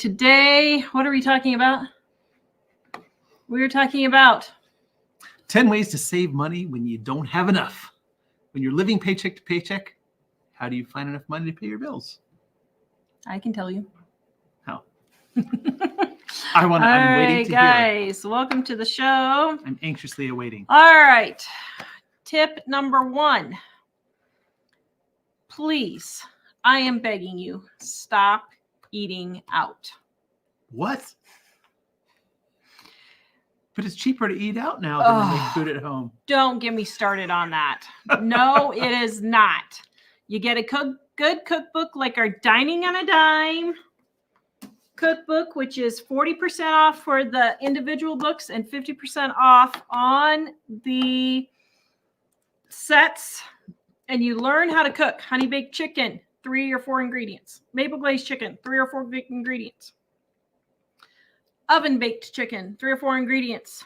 Today, what are we talking about? We're talking about 10 ways to save money when you don't have enough. When you're living paycheck to paycheck, how do you find enough money to pay your bills? I can tell you. How? I'm waiting to guys, welcome to the show. I'm anxiously awaiting. All right. Tip number 1. Please, I am begging you, stop eating out. What? But it's cheaper to eat out now than to make food at home. Don't get me started on that. No, it is not. You get a good cookbook like our Dining on a Dime cookbook, which is 40% off for the individual books and 50% off on the sets. And you learn how to cook honey baked chicken, 3 or 4 ingredients. Maple glazed chicken, 3 or 4 ingredients. Oven baked chicken, 3 or 4 ingredients.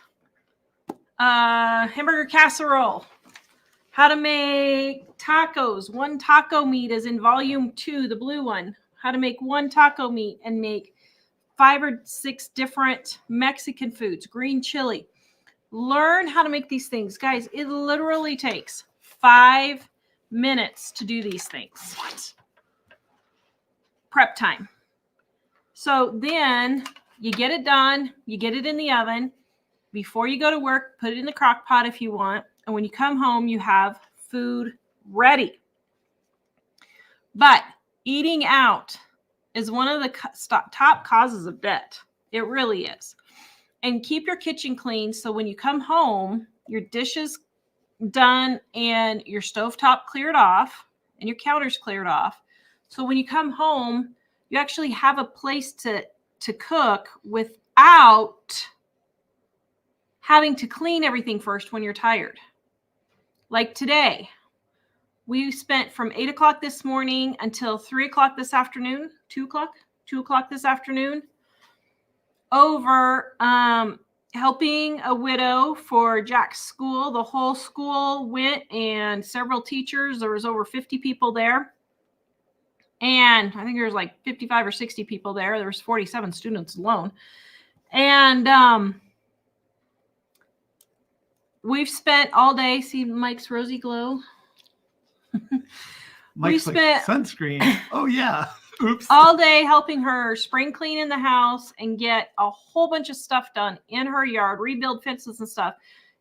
Hamburger casserole. How to make tacos. 1 taco meat is in volume 2, the blue one. How to make 1 taco meat and make 5 or 6 different Mexican foods. Green chili. Learn how to make these things. Guys, it literally takes 5 minutes to do these things. What? Prep time. So then you get it done. You get it in the oven. Before you go to work, put it in the crock pot if you want. And when you come home, you have food ready. But eating out is one of the top causes of debt. It really is. And keep your kitchen clean so when you come home, your dishes done and your stovetop cleared off and your counters cleared off. So when you come home, you actually have a place to cook without having to clean everything first when you're tired. Like today, we spent from 8 o'clock this morning until 3 o'clock this afternoon, 2 o'clock this afternoon, over helping a widow for Jack's school. The whole school went and several teachers. There was over 50 people there. And I think there was like 55 or 60 people there. There was 47 students alone. And we've spent all day. See Mike's rosy glow? Mike's like sunscreen. Oh, yeah. Oops. All day helping her spring clean in the house and get a whole bunch of stuff done in her yard, rebuild fences and stuff.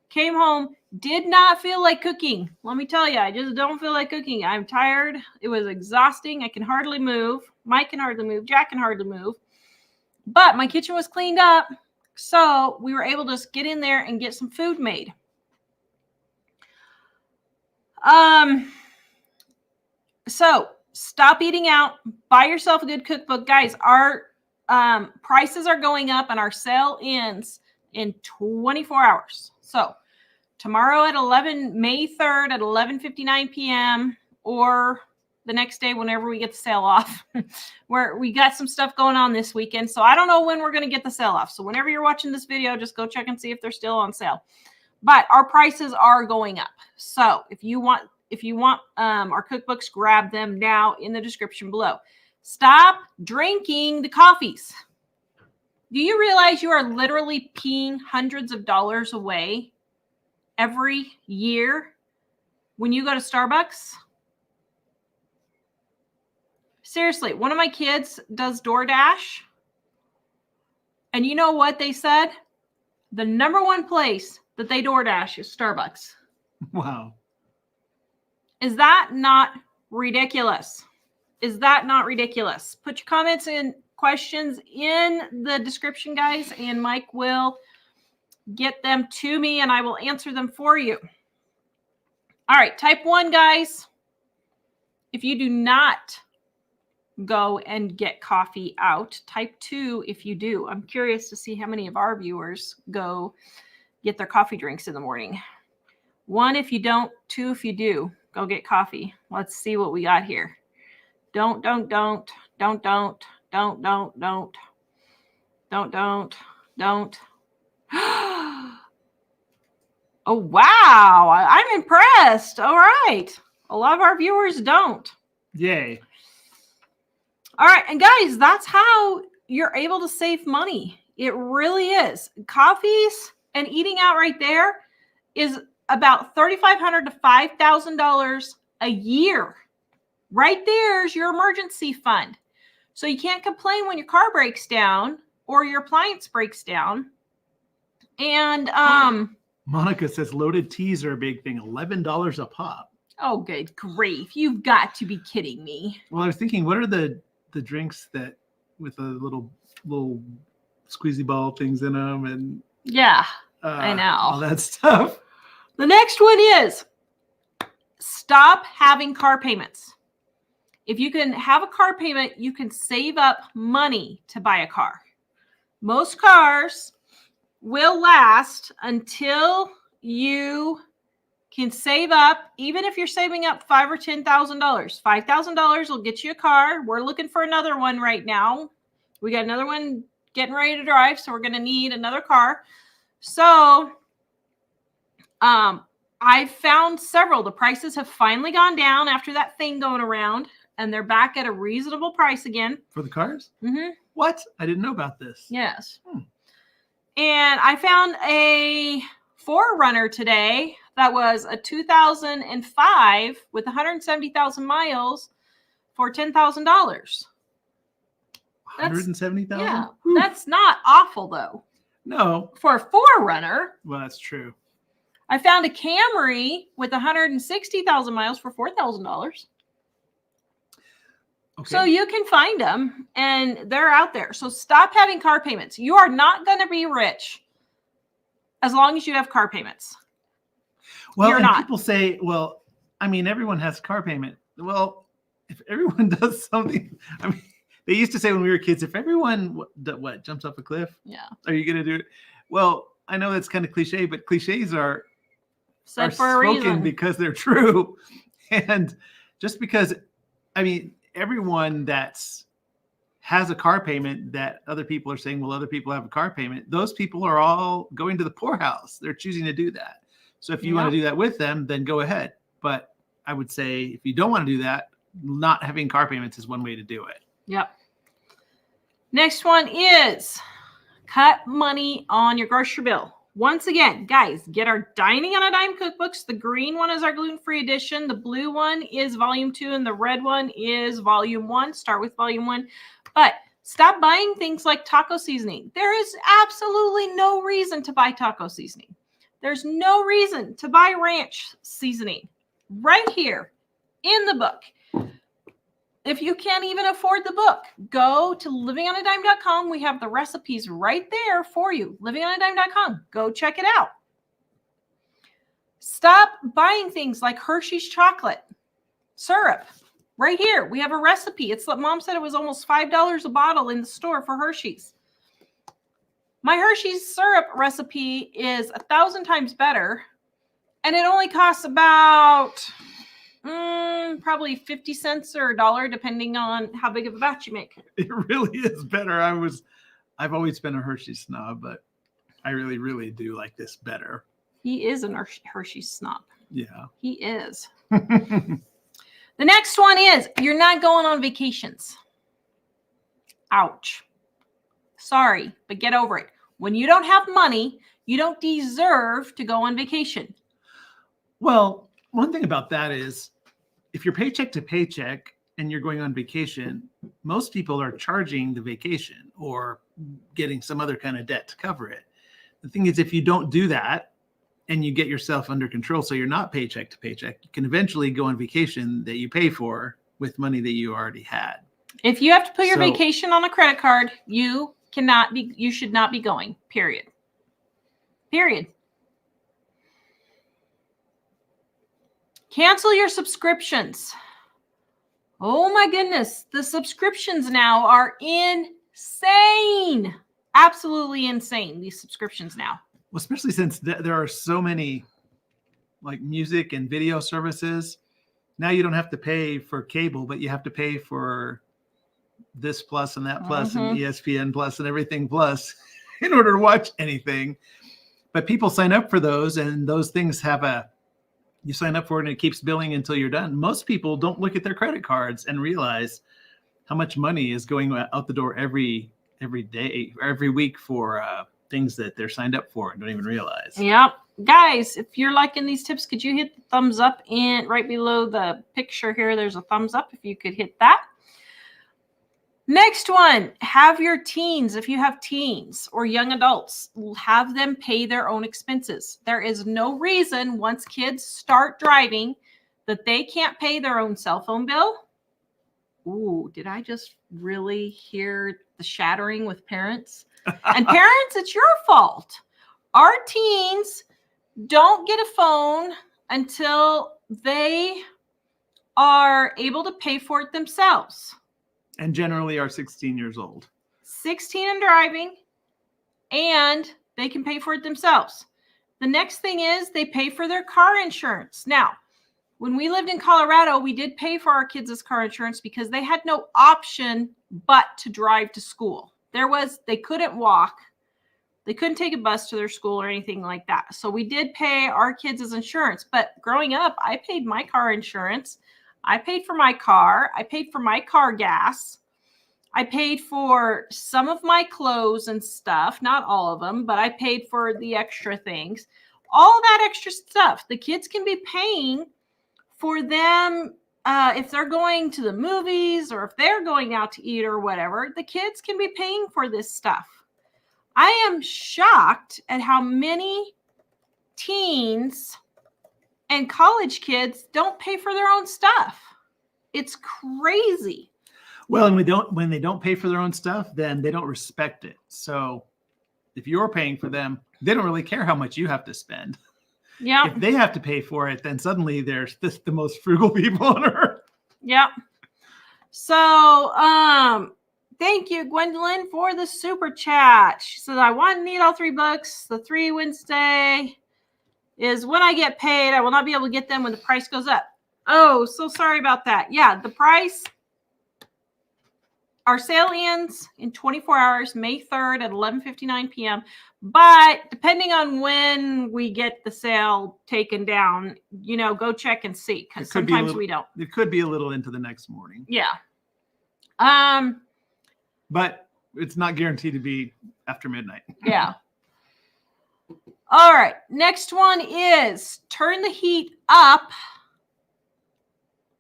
Came home, did not feel like cooking. Let me tell you, I just don't feel like cooking. I'm tired. It was exhausting. I can hardly move. Mike can hardly move. Jack can hardly move. But my kitchen was cleaned up, so we were able to just get in there and get some food made. So stop eating out. Buy yourself a good cookbook. Guys, our prices are going up and our sale ends in 24 hours. So tomorrow at May 3rd at 11:59 p.m. or the next day whenever we get the sale off. Where we got some stuff going on this weekend. So I don't know when we're going to get the sale off. So whenever you're watching this video, just go check and see if they're still on sale. But our prices are going up. So if you want our cookbooks, grab them now in the description below. Stop drinking the coffees. Do you realize you are literally peeing hundreds of dollars away every year when you go to Starbucks? Seriously, one of my kids does DoorDash. And you know what they said? The number 1 place that they DoorDash is Starbucks. Wow. Is that not ridiculous? Is that not ridiculous? Put your comments and questions in the description, guys, and Mike will get them to me and I will answer them for you. All right, type 1, guys. If you do not go and get coffee out, type 2 if you do. I'm curious to see how many of our viewers go get their coffee drinks in the morning. 1 if you don't, 2 if you do. Go get coffee. Let's see what we got here. Don't. Oh, wow. I'm impressed. All right. A lot of our viewers don't. Yay. All right. And guys, that's how you're able to save money. It really is. Coffees and eating out right there is about $3,500 to $5,000 a year. Right there's your emergency fund. So you can't complain when your car breaks down or your appliance breaks down. And Monica says loaded teas are a big thing, $11 a pop. oh, good grief. You've got to be kidding me. Well, I was thinking, what are the drinks that with the little squeezy ball things in them and Yeah, I know. all that stuff. The next one is stop having car payments. If you can have a car payment, you can save up money to buy a car. Most cars will last until you can save up, even if you're saving up $5,000 or $10,000. $5,000 will get you a car. We're looking for another one right now. We got another one getting ready to drive, so we're going to need another car. So I've found several. The prices have finally gone down after that thing going around, and they're back at a reasonable price again. For the cars? Mm-hmm. What? I didn't know about this. Yes. And I found a 4Runner today that was a 2005 with 170,000 miles for $10,000. 170,000? Yeah, that's not awful though. No. For a 4Runner. Well, that's true. I found a Camry with 160,000 miles for $4,000. Okay. So you can find them and they're out there. So stop having car payments. You are not going to be rich as long as you have car payments. Well, You're and not. people say, well, I mean, everyone has car payment. Well, if everyone does something, I mean, they used to say when we were kids, if everyone jumps off a cliff, Yeah. are you going to do it? Well, I know that's kind of cliche, but cliches are Said for a spoken reason. because they're true. And just because, I mean, everyone has a car payment that other people are saying, well, other people have a car payment. Those people are all going to the poorhouse. They're choosing to do that. So if you want to do that with them, then go ahead. But I would say if you don't want to do that, not having car payments is one way to do it. Yep. Next one is cut money on your grocery bill. Once again, guys, get our Dining on a Dime cookbooks. The green one is our gluten-free edition. The blue one is volume 2 and the red one is volume 1. Start with volume 1. But stop buying things like taco seasoning. There is absolutely no reason to buy taco seasoning. There's no reason to buy ranch seasoning. Right here in the book. If you can't even afford the book, go to livingonadime.com. We have the recipes right there for you. livingonadime.com. Go check it out. Stop buying things like Hershey's chocolate syrup. Right here, we have a recipe. It's like Mom said it was almost $5 a bottle in the store for Hershey's. My Hershey's syrup recipe is 1,000 times better, and it only costs about probably 50 cents or $1, depending on how big of a batch you make. It really is better. I've always been a Hershey snob, but I really, really do like this better. He is a Hershey snob. Yeah. He is. The next one is you're not going on vacations. Ouch. Sorry, but get over it. When you don't have money, you don't deserve to go on vacation. Well, one thing about that is if you're paycheck to paycheck and you're going on vacation, most people are charging the vacation or getting some other kind of debt to cover it. The thing is, if you don't do that and you get yourself under control, so you're not paycheck to paycheck, you can eventually go on vacation that you pay for with money that you already had. If you have to put your vacation on a credit card, you should not be going, period. Period. Cancel your subscriptions. Oh my goodness. The subscriptions now are insane. Absolutely insane, these subscriptions now. Well, especially since there are so many like music and video services. Now you don't have to pay for cable, but you have to pay for this plus and that plus and ESPN plus and everything plus in order to watch anything. But people sign up for those, and those things you sign up for it and it keeps billing until you're done. Most people don't look at their credit cards and realize how much money is going out the door every every day, every week for things that they're signed up for and don't even realize. Yep. Guys, if you're liking these tips, could you hit the thumbs up? And right below the picture here, there's a thumbs up. If you could hit that. Next one, have your teens, if you have teens or young adults, have them pay their own expenses. There is no reason once kids start driving that they can't pay their own cell phone bill. Ooh, did I just really hear the shattering with parents? And parents, it's your fault. Our teens don't get a phone until they are able to pay for it themselves. And generally are 16 years old. 16 and driving, and they can pay for it themselves. The next thing is they pay for their car insurance. Now, when we lived in Colorado, we did pay for our kids' car insurance because they had no option but to drive to school. They couldn't walk. They couldn't take a bus to their school or anything like that. So we did pay our kids' insurance. But growing up, I paid my car insurance. I paid for my car. I paid for my car gas. I paid for some of my clothes and stuff, not all of them, but I paid for the extra things. All that extra stuff, the kids can be paying for them if they're going to the movies or if they're going out to eat or whatever. The kids can be paying for this stuff. I am shocked at how many teens and college kids don't pay for their own stuff. It's crazy. Well, and when they don't pay for their own stuff, then they don't respect it. So if you're paying for them, they don't really care how much you have to spend. Yeah. If they have to pay for it, then suddenly they're the most frugal people on earth. Yep. So, thank you, Gwendolyn, for the super chat. She says, I need all 3 books. The 3 Wednesday is when I get paid. I will not be able to get them when the price goes up. Oh, so sorry about that. Yeah, the price, our sale ends in 24 hours, May 3rd at 11:59 p.m. But depending on when we get the sale taken down, go check and see, because sometimes we don't. It could be a little into the next morning. Yeah. But it's not guaranteed to be after midnight. Yeah. All right. Next one is turn the heat up.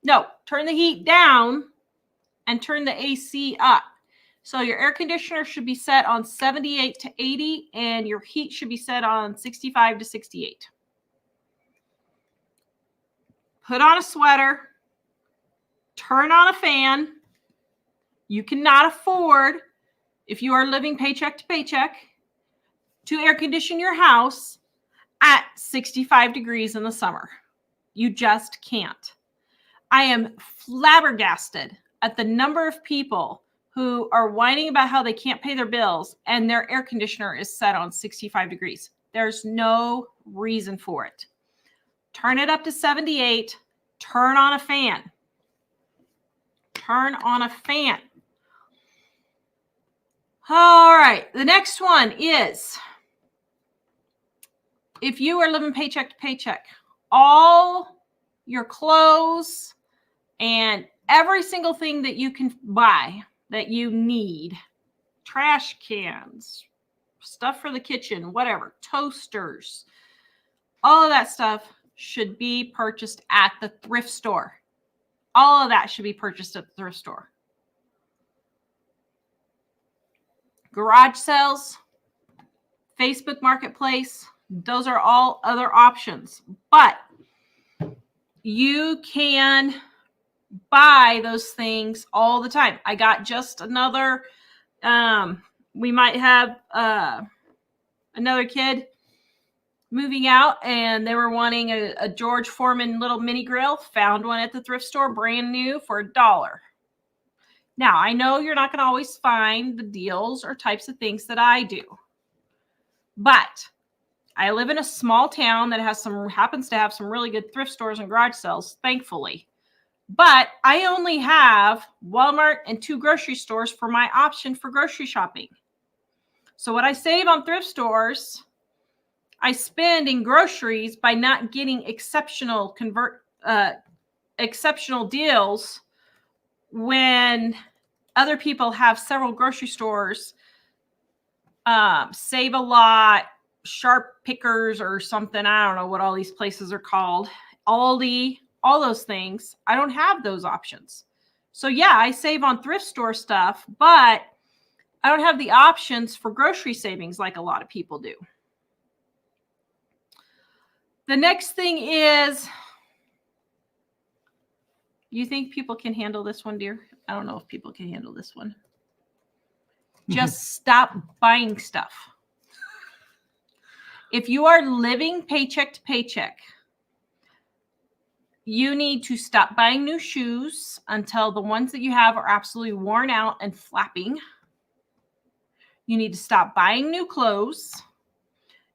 No, turn the heat down and turn the AC up. So your air conditioner should be set on 78 to 80 and your heat should be set on 65 to 68. Put on a sweater. Turn on a fan. You cannot afford, if you are living paycheck to paycheck, to air condition your house at 65 degrees in the summer. You just can't. I am flabbergasted at the number of people who are whining about how they can't pay their bills and their air conditioner is set on 65 degrees. There's no reason for it. Turn it up to 78. Turn on a fan. Turn on a fan. All right. The next one is, if you are living paycheck to paycheck, all your clothes and every single thing that you can buy that you need, trash cans, stuff for the kitchen, whatever, toasters, all of that stuff should be purchased at the thrift store. All of that should be purchased at the thrift store. Garage sales, Facebook Marketplace, those are all other options. But you can buy those things all the time. I got just another, we might have another kid moving out and they were wanting a George Foreman little mini grill. Found one at the thrift store, brand new, for $1. Now, I know you're not going to always find the deals or types of things that I do, but I live in a small town that happens to have some really good thrift stores and garage sales, thankfully. But I only have Walmart and 2 grocery stores for my option for grocery shopping. So what I save on thrift stores, I spend in groceries by not getting exceptional deals when other people have several grocery stores Save a Lot, Sharp Pickers or something. I don't know what all these places are called. Aldi, all those things. I don't have those options. So yeah, I save on thrift store stuff, but I don't have the options for grocery savings like a lot of people do. The next thing is, you think people can handle this one, dear? I don't know if people can handle this one. Just stop buying stuff. If you are living paycheck to paycheck, you need to stop buying new shoes until the ones that you have are absolutely worn out and flapping. You need to stop buying new clothes.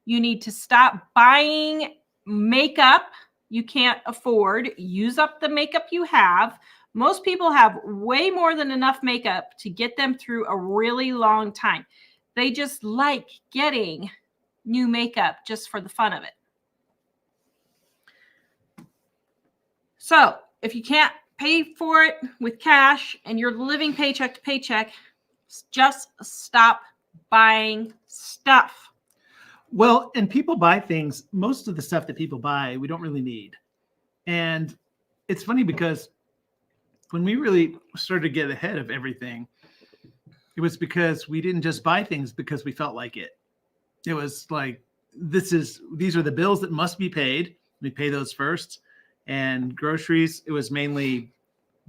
You need to stop buying makeup you can't afford. Use up the makeup you have. Most people have way more than enough makeup to get them through a really long time. They just like getting new makeup just for the fun of it. So if you can't pay for it with cash and you're living paycheck to paycheck, just stop buying stuff. Well, and people buy things, most of the stuff that people buy, we don't really need. And it's funny because when we really started to get ahead of everything, it was because we didn't just buy things because we felt like it. It was like, these are the bills that must be paid. We pay those first. And groceries, it was mainly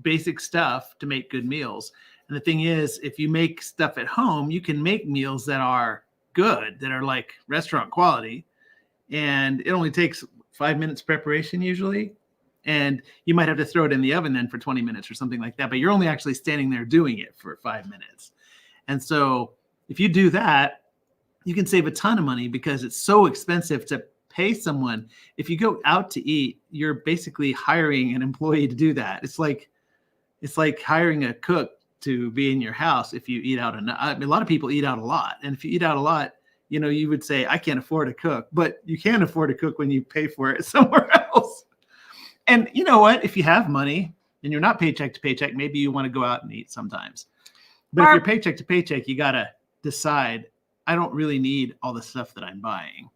basic stuff to make good meals. And the thing is, if you make stuff at home, you can make meals that are good, that are like restaurant quality. And it only takes 5 minutes preparation usually. And you might have to throw it in the oven then for 20 minutes or something like that. But you're only actually standing there doing it for 5 minutes. And so if you do that, you can save a ton of money because it's so expensive to pay someone. If you go out to eat, you're basically hiring an employee to do that. It's like hiring a cook to be in your house. If you eat out enough, I mean, a lot of people eat out a lot. And if you eat out a lot, you know, you would say, I can't afford to cook, but you can afford to cook when you pay for it somewhere else. And you know what? If you have money and you're not paycheck to paycheck, maybe you want to go out and eat sometimes. But if you're paycheck to paycheck, you got to decide, I don't really need all the stuff that I'm buying.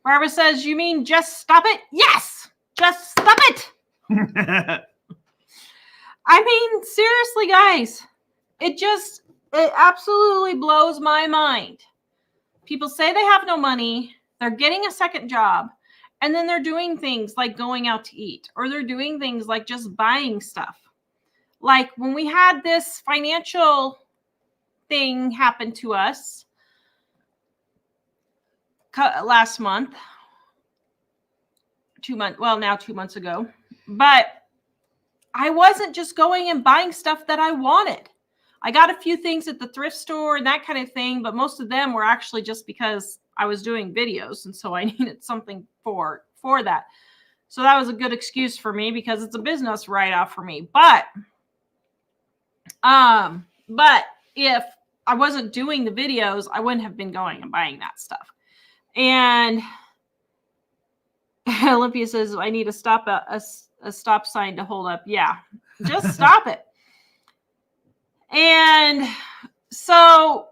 Barbara says, you mean just stop it? Yes, just stop it. I mean, seriously, guys, it absolutely blows my mind. People say they have no money, they're getting a second job, and then they're doing things like going out to eat, or they're doing things like just buying stuff. Like when we had this financial thing happen to us last month, 2 months ago, but I wasn't just going and buying stuff that I wanted. I got a few things at the thrift store and that kind of thing, but most of them were actually just because I was doing videos, and so I needed something for that. So that was a good excuse for me because it's a business write-off for me. But if I wasn't doing the videos, I wouldn't have been going and buying that stuff. And Olympia says, I need a stop sign to hold up. Yeah, just stop it. And so,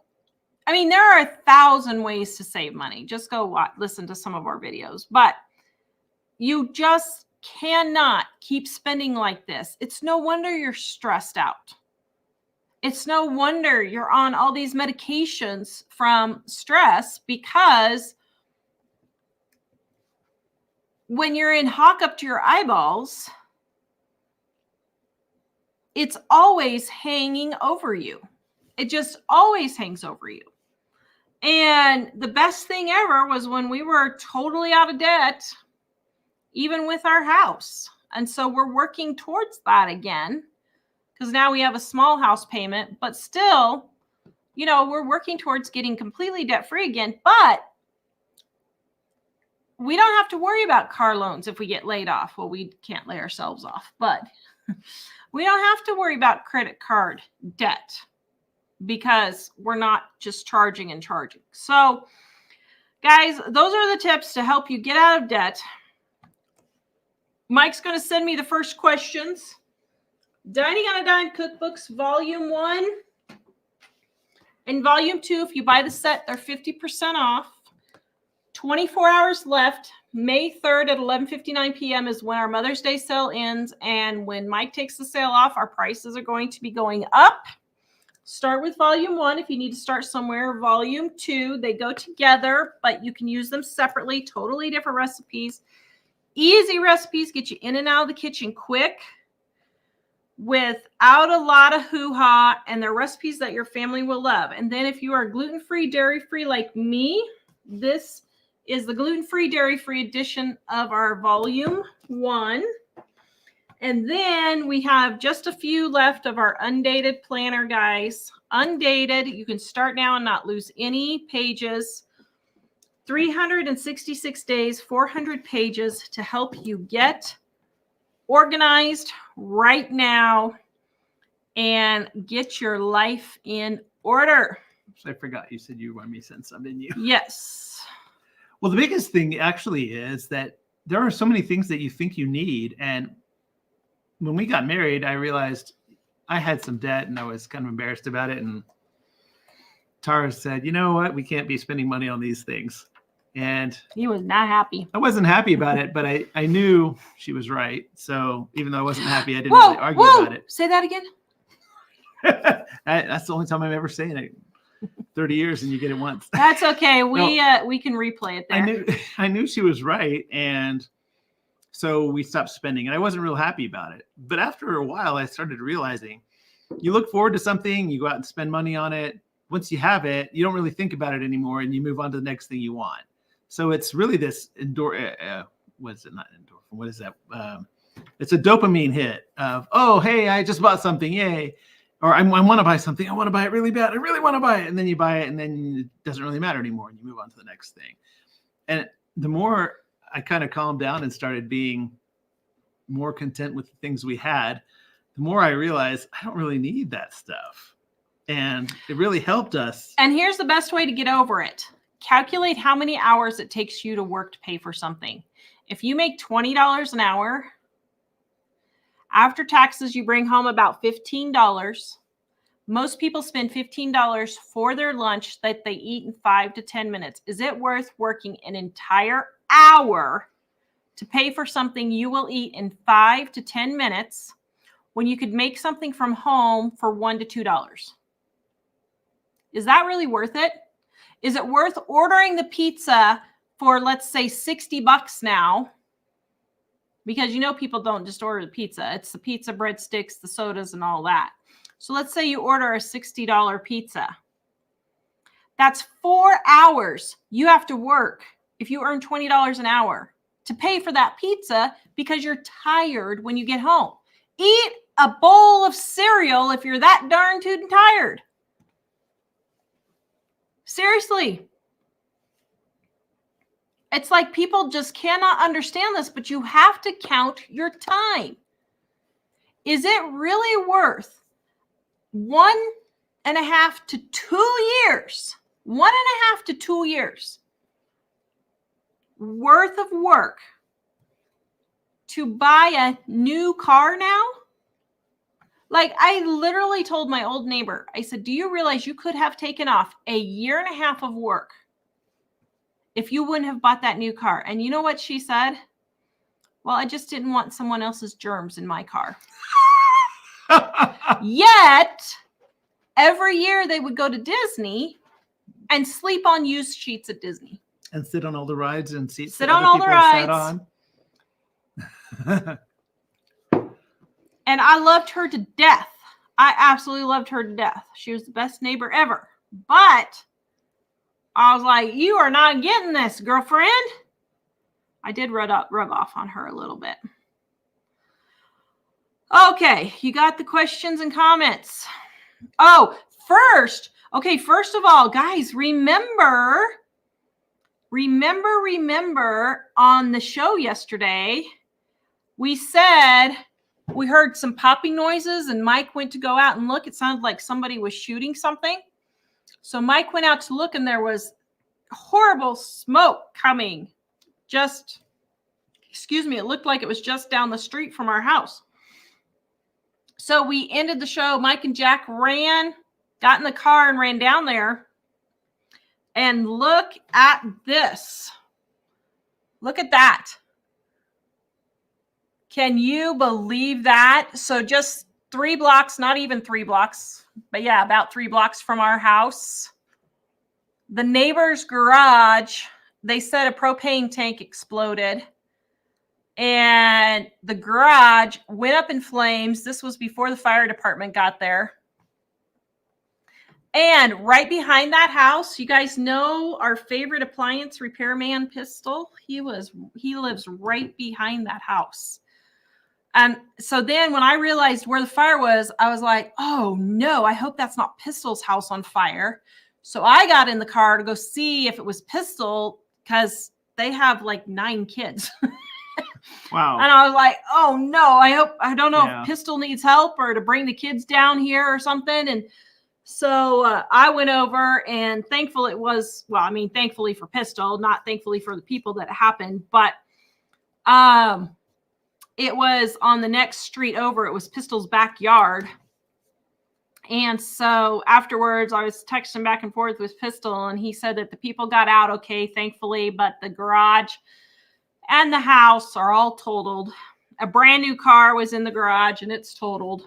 I mean, there are 1,000 ways to save money. Just go listen to some of our videos. But you just cannot keep spending like this. It's no wonder you're stressed out. It's no wonder you're on all these medications from stress, because when you're in hawk up to your eyeballs, it's always hanging over you. It just always hangs over you. And the best thing ever was when we were totally out of debt, even with our house. And so we're working towards that again, because now we have a small house payment, but still, you know, we're working towards getting completely debt free again. But we don't have to worry about car loans if we get laid off. Well, we can't lay ourselves off, but we don't have to worry about credit card debt because we're not just charging and charging. So, guys, those are the tips to help you get out of debt. Mike's going to send me the first questions. Dining on a Dime Cookbooks, Volume 1. In volume 2, if you buy the set, they're 50% off. 24 hours left. May 3rd at 11:59 p.m. is when our Mother's Day sale ends. And when Mike takes the sale off, our prices are going to be going up. Start with volume 1 if you need to start somewhere. Volume 2, they go together, but you can use them separately. Totally different recipes. Easy recipes, get you in and out of the kitchen quick without a lot of hoo-ha, and they're recipes that your family will love. And then if you are gluten-free, dairy-free like me, this is the gluten-free, dairy-free edition of our volume 1. And then we have just a few left of our undated planner, guys. Undated, you can start now and not lose any pages. 366 days, 400 pages to help you get organized right now and get your life in order. I forgot you said you wanted me to send some, didn't you? Yes. Well, the biggest thing actually is that there are so many things that you think you need. And when we got married, I realized I had some debt and I was kind of embarrassed about it. And Tara said, you know what? We can't be spending money on these things. And he was not happy. I wasn't happy about it, but I knew she was right. So even though I wasn't happy, I didn't really argue about it. Say that again. That's the only time I'm ever saying it. 30 years and you get it once. That's okay. We can replay it there. I knew she was right. And so we stopped spending and I wasn't real happy about it. But after a while, I started realizing you look forward to something, you go out and spend money on it. Once you have it, you don't really think about it anymore and you move on to the next thing you want. So it's really this what is it? Not endorphin. What is that? It's a dopamine hit of, oh, hey, I just bought something. Yay. Or I want to buy something. I want to buy it really bad. I really want to buy it. And then you buy it and then it doesn't really matter anymore. And you move on to the next thing. And the more I kind of calmed down and started being more content with the things we had, the more I realized I don't really need that stuff. And it really helped us. And here's the best way to get over it. Calculate how many hours it takes you to work to pay for something. If you make $20 an hour, after taxes, you bring home about $15. Most people spend $15 for their lunch that they eat in 5 to 10 minutes. Is it worth working an entire hour to pay for something you will eat in 5 to 10 minutes when you could make something from home for $1 to $2? Is that really worth it? Is it worth ordering the pizza for, let's say, $60 now? Because you know people don't just order the pizza. It's the pizza, breadsticks, the sodas, and all that. So let's say you order a $60 pizza. That's 4 hours you have to work if you earn $20 an hour to pay for that pizza because you're tired when you get home. Eat a bowl of cereal if you're that darn tootin' tired. Seriously. It's like people just cannot understand this, but you have to count your time. Is it really worth 1.5 to 2 years? 1.5 to 2 years worth of work to buy a new car now? Like, I literally told my old neighbor, I said, do you realize you could have taken off 1.5 years of work if you wouldn't have bought that new car? And you know what she said? Well, I just didn't want someone else's germs in my car. Yet, every year they would go to Disney and sleep on used sheets at Disney. And sit on all the rides and seats. Sit on all the rides. And I loved her to death. I absolutely loved her to death. She was the best neighbor ever. But I was like, you are not getting this, girlfriend. I did rub off on her a little bit. Okay, you got the questions and comments. Oh, first of all, guys, remember on the show yesterday, we said we heard some popping noises and Mike went to go out and look. It sounded like somebody was shooting something. So Mike went out to look and there was horrible smoke coming. It looked like it was just down the street from our house. So we ended the show. Mike and Jack ran got in the car and ran down there. And look at this. Look at that. Can you believe that? So just 3 blocks, not even 3 blocks, but yeah, about 3 blocks from our house. The neighbor's garage, they said a propane tank exploded. And the garage went up in flames. This was before the fire department got there. And right behind that house, you guys know our favorite appliance repairman, Pistol. He lives right behind that house. So then when I realized where the fire was, I was like, oh no, I hope that's not Pistol's house on fire. So I got in the car to go see if it was Pistol, because they have like 9 kids. Wow. And I was like, oh no, I don't know if Pistol needs help or to bring the kids down here or something. And so I went over, and thankfully thankfully for Pistol, not thankfully for the people that it happened, but it was on the next street over. It was Pistol's backyard. And so afterwards, I was texting back and forth with Pistol, and he said that the people got out okay, thankfully, but the garage and the house are all totaled. A brand new car was in the garage, and it's totaled.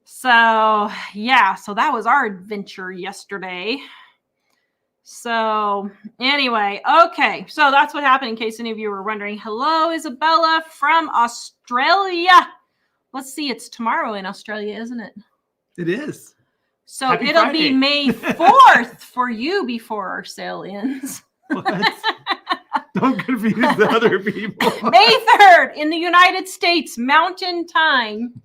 So, yeah, so that was our adventure yesterday. So, anyway, okay. So that's what happened, in case any of you were wondering. Hello, Isabella from Australia. Let's see, it's tomorrow in Australia, isn't it? It is. So Happy it'll Friday. be May 4th for you before our sale ends. What? Don't confuse the other people. May 3rd in the United States, Mountain Time.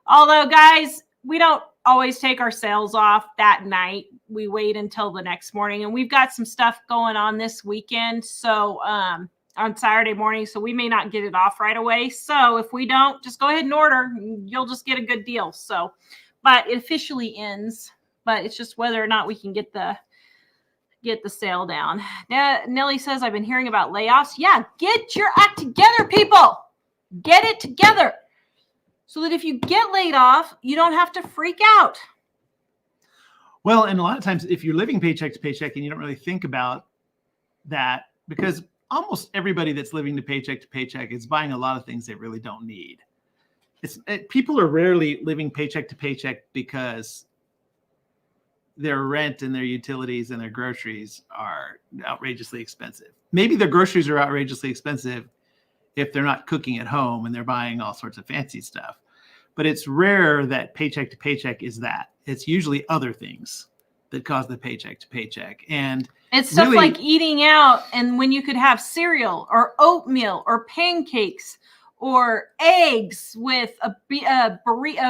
Although, guys, we don't always take our sales off that night. We wait until the next morning, and we've got some stuff going on this weekend. So on Saturday morning, so we may not get it off right away. So if we don't, just go ahead and order. You'll just get a good deal. So, but it officially ends. But it's just whether or not we can get the sale down. Nellie says, I've been hearing about layoffs. Yeah, get your act together, people. Get it together. So that if you get laid off, you don't have to freak out. Well, and a lot of times if you're living paycheck to paycheck and you don't really think about that, because almost everybody that's living to paycheck is buying a lot of things they really don't need. People are rarely living paycheck to paycheck because their rent and their utilities and their groceries are outrageously expensive. Maybe their groceries are outrageously expensive if they're not cooking at home and they're buying all sorts of fancy stuff. But it's rare that paycheck to paycheck is that. It's usually other things that cause the paycheck to paycheck. And it's stuff like eating out, and when you could have cereal or oatmeal or pancakes or eggs with a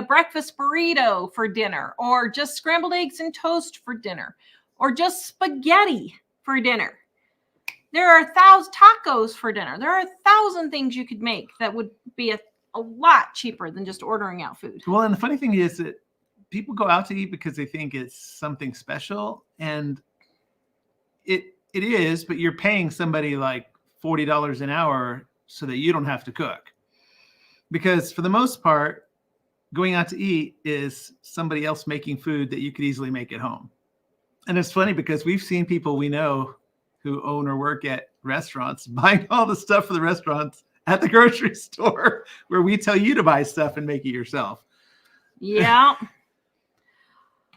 breakfast burrito for dinner, or just scrambled eggs and toast for dinner, or just spaghetti for dinner. There are 1,000 tacos for dinner. There are 1,000 things you could make that would be a lot cheaper than just ordering out food. Well, and the funny thing is that people go out to eat because they think it's something special, and it is, but you're paying somebody like $40 an hour so that you don't have to cook. Because for the most part, going out to eat is somebody else making food that you could easily make at home. And it's funny because we've seen people we know who own or work at restaurants buying all the stuff for the restaurants at the grocery store, where we tell you to buy stuff and make it yourself. Yeah.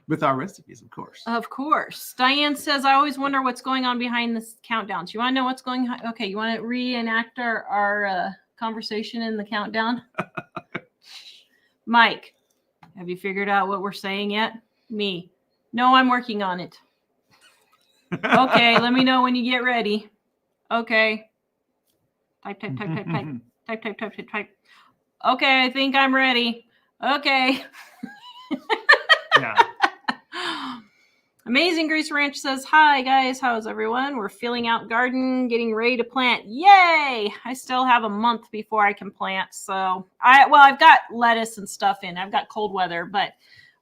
With our recipes, of course. Of course. Diane says, I always wonder what's going on behind this countdowns. You want to know what's going on? Okay, you want to reenact our conversation in the countdown? Mike, have you figured out what we're saying yet? Me. No, I'm working on it. Okay, let me know when you get ready. Okay. Type. Type. Okay, I think I'm ready. Okay. Yeah. Amazing Grease Ranch says, hi guys, how's everyone? We're filling out garden, getting ready to plant. Yay! I still have a month before I can plant. So I've got lettuce and stuff in. I've got cold weather, but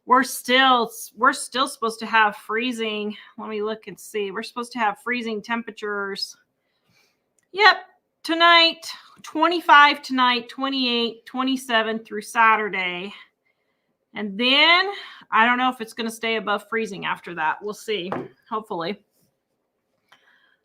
we're still supposed to have freezing. Let me look and see. We're supposed to have freezing temperatures. Yep. Tonight, 25 tonight, 28, 27 through Saturday. And then I don't know if it's going to stay above freezing after that. We'll see. Hopefully.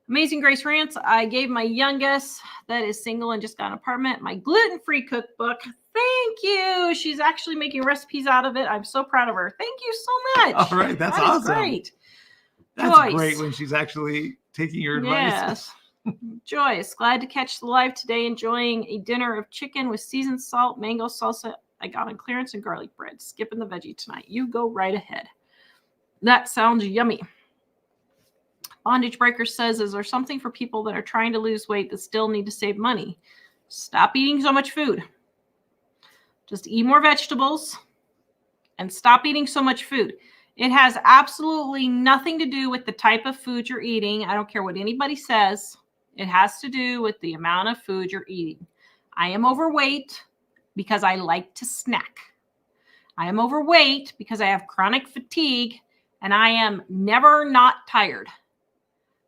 Amazing Grace Rants. I gave my youngest that is single and just got an apartment my gluten-free cookbook. Thank you. She's actually making recipes out of it. I'm so proud of her. Thank you so much. All right. That's that awesome. Is great. That's Joyce. great when she's actually taking your advice. Yes. Joyce, glad to catch the live today. Enjoying a dinner of chicken with seasoned salt, mango salsa I got on clearance, and garlic bread. Skipping the veggie tonight. You go right ahead. That sounds yummy. Bondage Breaker says, is there something for people that are trying to lose weight that still need to save money? Stop eating so much food. Just eat more vegetables and stop eating so much food. It has absolutely nothing to do with the type of food you're eating. I don't care what anybody says. It has to do with the amount of food you're eating. I am overweight because I like to snack. I am overweight because I have chronic fatigue and I am never not tired.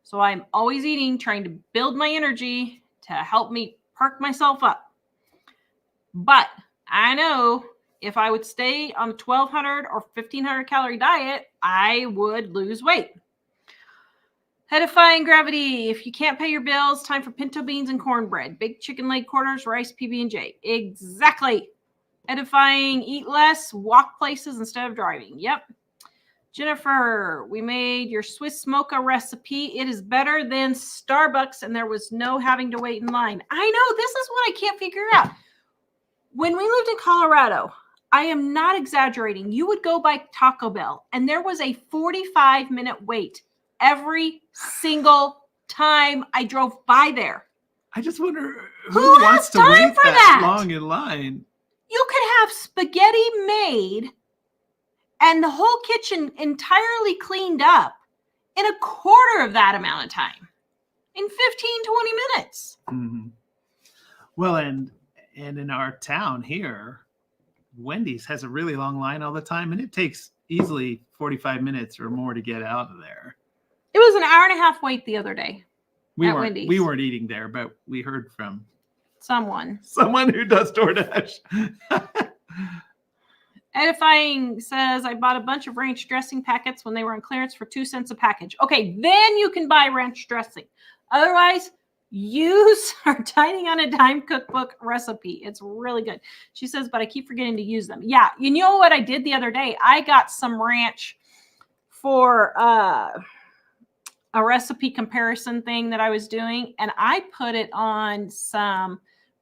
So I'm always eating, trying to build my energy to help me perk myself up. But I know if I would stay on a 1,200 or 1,500 calorie diet, I would lose weight. Edifying Gravity. If you can't pay your bills, time for pinto beans and cornbread. Big chicken leg quarters, rice, PB&J. Exactly. Edifying. Eat less, walk places instead of driving. Yep. Jennifer, we made your Swiss mocha recipe. It is better than Starbucks, and there was no having to wait in line. I know. This is what I can't figure out. When we lived in Colorado, I am not exaggerating. You would go by Taco Bell, and there was a 45-minute wait every single time I drove by there. I just wonder who wants has to time wait for that that long in line. You could have spaghetti made and the whole kitchen entirely cleaned up in a quarter of that amount of time, in 15, 20 minutes. Mm-hmm. Well, and in our town here, Wendy's has a really long line all the time, and it takes easily 45 minutes or more to get out of there. It was an hour and a half wait the other day We at weren't Wendy's. We weren't eating there, but we heard from someone who does DoorDash. Edifying says, I bought a bunch of ranch dressing packets when they were on clearance for 2 cents a package. Okay, then you can buy ranch dressing. Otherwise, use our Dining on a Dime cookbook recipe. It's really good. She says, but I keep forgetting to use them. Yeah, you know what I did the other day? I got some ranch for a recipe comparison thing that I was doing, and I put it on some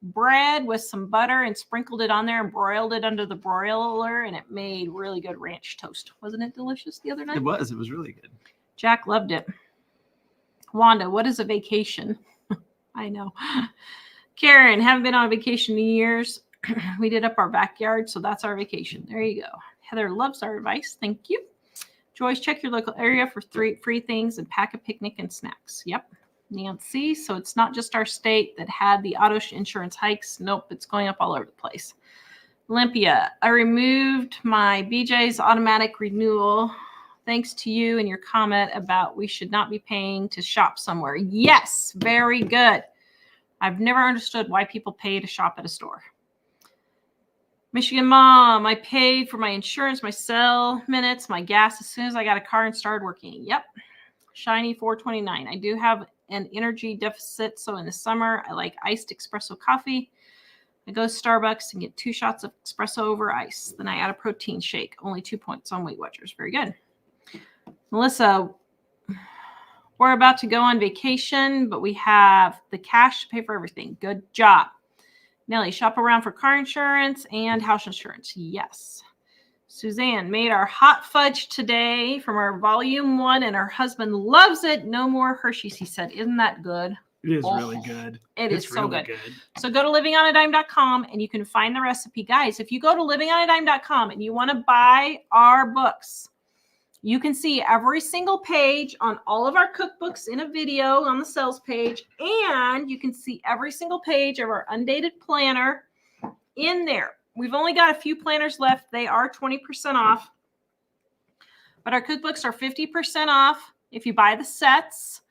bread with some butter and sprinkled it on there and broiled it under the broiler, and it made really good ranch toast. Wasn't it delicious the other night? It was really good. Jack loved it. Wanda, what is a vacation? I know. Karen, haven't been on a vacation in years. We did up our backyard, so that's our vacation. There you go. Heather loves our advice. Thank you. Joyce, check your local area for free things and pack a picnic and snacks. Yep. Nancy, so it's not just our state that had the auto insurance hikes. Nope, it's going up all over the place. Olympia, I removed my BJ's automatic renewal thanks to you and your comment about we should not be paying to shop somewhere. Yes, very good. I've never understood why people pay to shop at a store. Michigan Mom, I paid for my insurance, my cell minutes, my gas as soon as I got a car and started working. Yep. Shiny 429. I do have an energy deficit, so in the summer, I like iced espresso coffee. I go to Starbucks and get 2 shots of espresso over ice. Then I add a protein shake. Only 2 points on Weight Watchers. Very good. Melissa, we're about to go on vacation, but we have the cash to pay for everything. Good job. Nellie, shop around for car insurance and house insurance. Yes. Suzanne made our hot fudge today from our volume 1, and her husband loves it. No more Hershey's, he said. Isn't that good? It is really good. It's so really good. So go to livingonadime.com and you can find the recipe. Guys, if you go to livingonadime.com and you want to buy our books, you can see every single page on all of our cookbooks in a video on the sales page, and you can see every single page of our undated planner in there. We've only got a few planners left. They are 20% off, but our cookbooks are 50% off if you buy the sets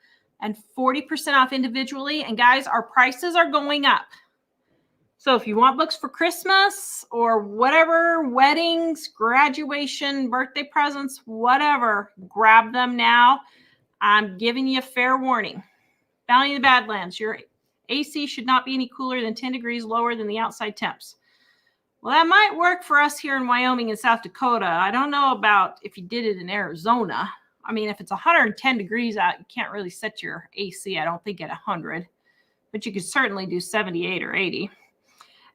and 40% off individually. And guys, our prices are going up. So if you want books for Christmas or whatever, weddings, graduation, birthday presents, whatever, grab them now. I'm giving you a fair warning. Bounty of the Badlands, your AC should not be any cooler than 10 degrees lower than the outside temps. Well, that might work for us here in Wyoming and South Dakota. I don't know about if you did it in Arizona. I mean, if it's 110 degrees out, you can't really set your AC, I don't think, at 100. But you could certainly do 78 or 80.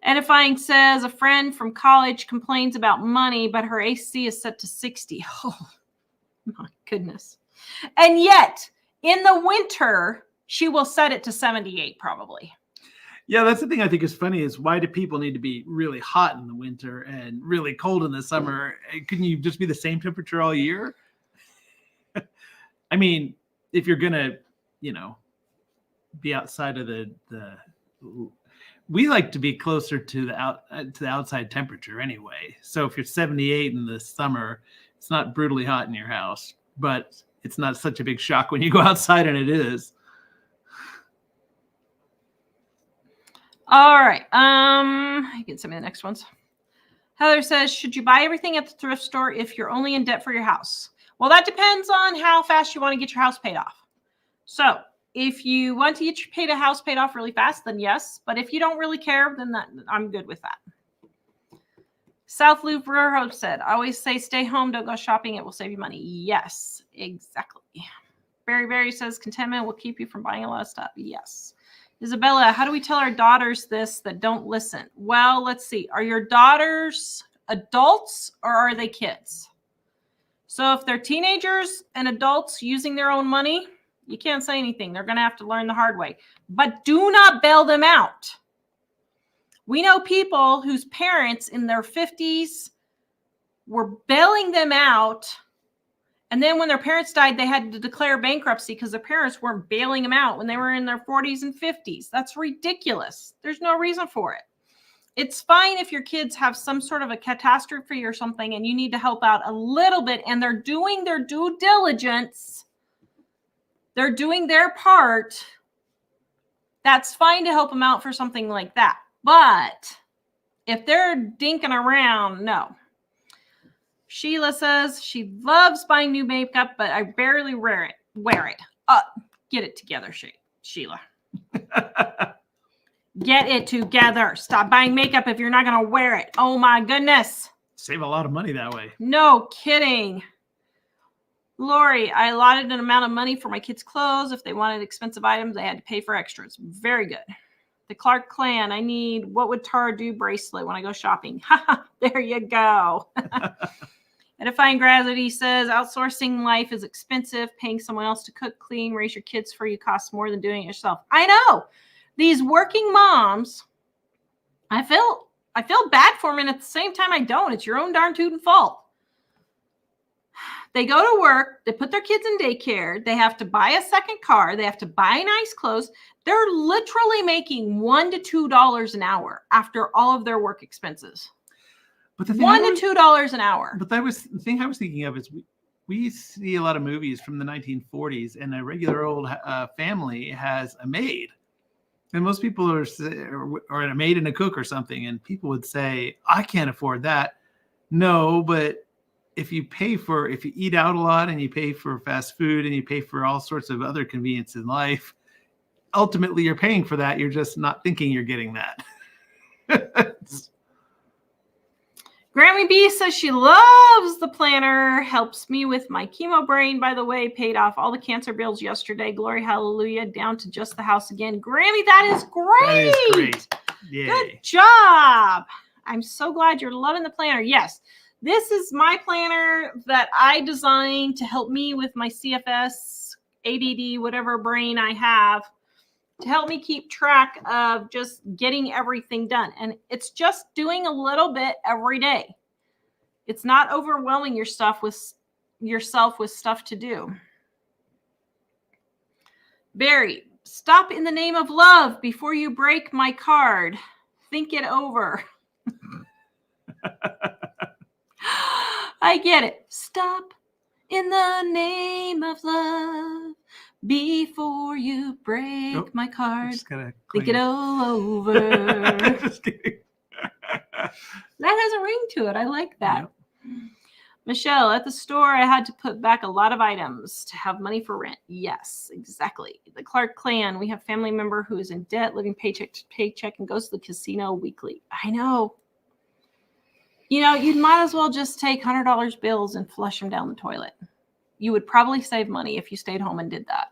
Edifying says a friend from college complains about money, but her AC is set to 60. Oh, my goodness. And yet, in the winter, she will set it to 78 probably. Yeah, that's the thing I think is funny is why do people need to be really hot in the winter and really cold in the summer? Couldn't you just be the same temperature all year? I mean, if you're going to, be outside of the we like to be closer to the outside temperature anyway. So if you're 78 in the summer, it's not brutally hot in your house, but it's not such a big shock when you go outside and it is. All right. You can send me the next ones. Heather says, should you buy everything at the thrift store if you're only in debt for your house? Well, that depends on how fast you want to get your house paid off. So if you want to get your house paid off really fast, then yes. But if you don't really care, then I'm good with that. South Loop Railroad said, I always say stay home, don't go shopping. It will save you money. Yes, exactly. Berry says contentment will keep you from buying a lot of stuff. Yes. Isabella, how do we tell our daughters this that don't listen? Well, let's see. Are your daughters adults or are they kids? So if they're teenagers and adults using their own money, you can't say anything. They're going to have to learn the hard way. But do not bail them out. We know people whose parents in their 50s were bailing them out. And then when their parents died, they had to declare bankruptcy because their parents weren't bailing them out when they were in their 40s and 50s. That's ridiculous. There's no reason for it. It's fine if your kids have some sort of a catastrophe or something and you need to help out a little bit and they're doing their due diligence. They're doing their part. That's fine to help them out for something like that. But if they're dinking around, no. Sheila says she loves buying new makeup, but I barely wear it. Get it together, Sheila. Get it together. Stop buying makeup if you're not going to wear it. Oh, my goodness. Save a lot of money that way. No kidding. Lori, I allotted an amount of money for my kids' clothes. If they wanted expensive items, they had to pay for extras. Very good. The Clark clan, I need what would Tara do bracelet when I go shopping. There you go. Edifying Gravity says outsourcing life is expensive. Paying someone else to cook, clean, raise your kids for you costs more than doing it yourself. I know. These working moms, I feel bad for them, and at the same time I don't. It's your own darn tootin' fault. They go to work, they put their kids in daycare, they have to buy a second car, they have to buy nice clothes. They're literally making $1 to $2 an hour after all of their work expenses. But the $1 to $2 an hour. But the thing I was thinking of is we see a lot of movies from the 1940s, and a regular old family has a maid. And most people are a maid and a cook or something, and people would say, I can't afford that. No, but if you eat out a lot and you pay for fast food and you pay for all sorts of other convenience in life, ultimately you're paying for that. You're just not thinking you're getting that. Grammy B says she loves the planner, helps me with my chemo brain, by the way, paid off all the cancer bills yesterday. Glory, hallelujah, down to just the house again. Grammy, that is great. That is great. Yay. Good job. I'm so glad you're loving the planner. Yes, this is my planner that I designed to help me with my CFS, ADD, whatever brain I have, to help me keep track of just getting everything done. And it's just doing a little bit every day. It's not overwhelming yourself with stuff to do. Barry, stop in the name of love before you break my card. Think it over. I get it. Stop in the name of love Before you break Nope. my card, Just gotta think clean it all over. Just kidding. That has a ring to it. I like that. Yep. Michelle, at the store, I had to put back a lot of items to have money for rent. Yes, exactly. The Clark clan, we have a family member who is in debt, living paycheck to paycheck, and goes to the casino weekly. I know. You know, you might as well just take $100 bills and flush them down the toilet. You would probably save money if you stayed home and did that.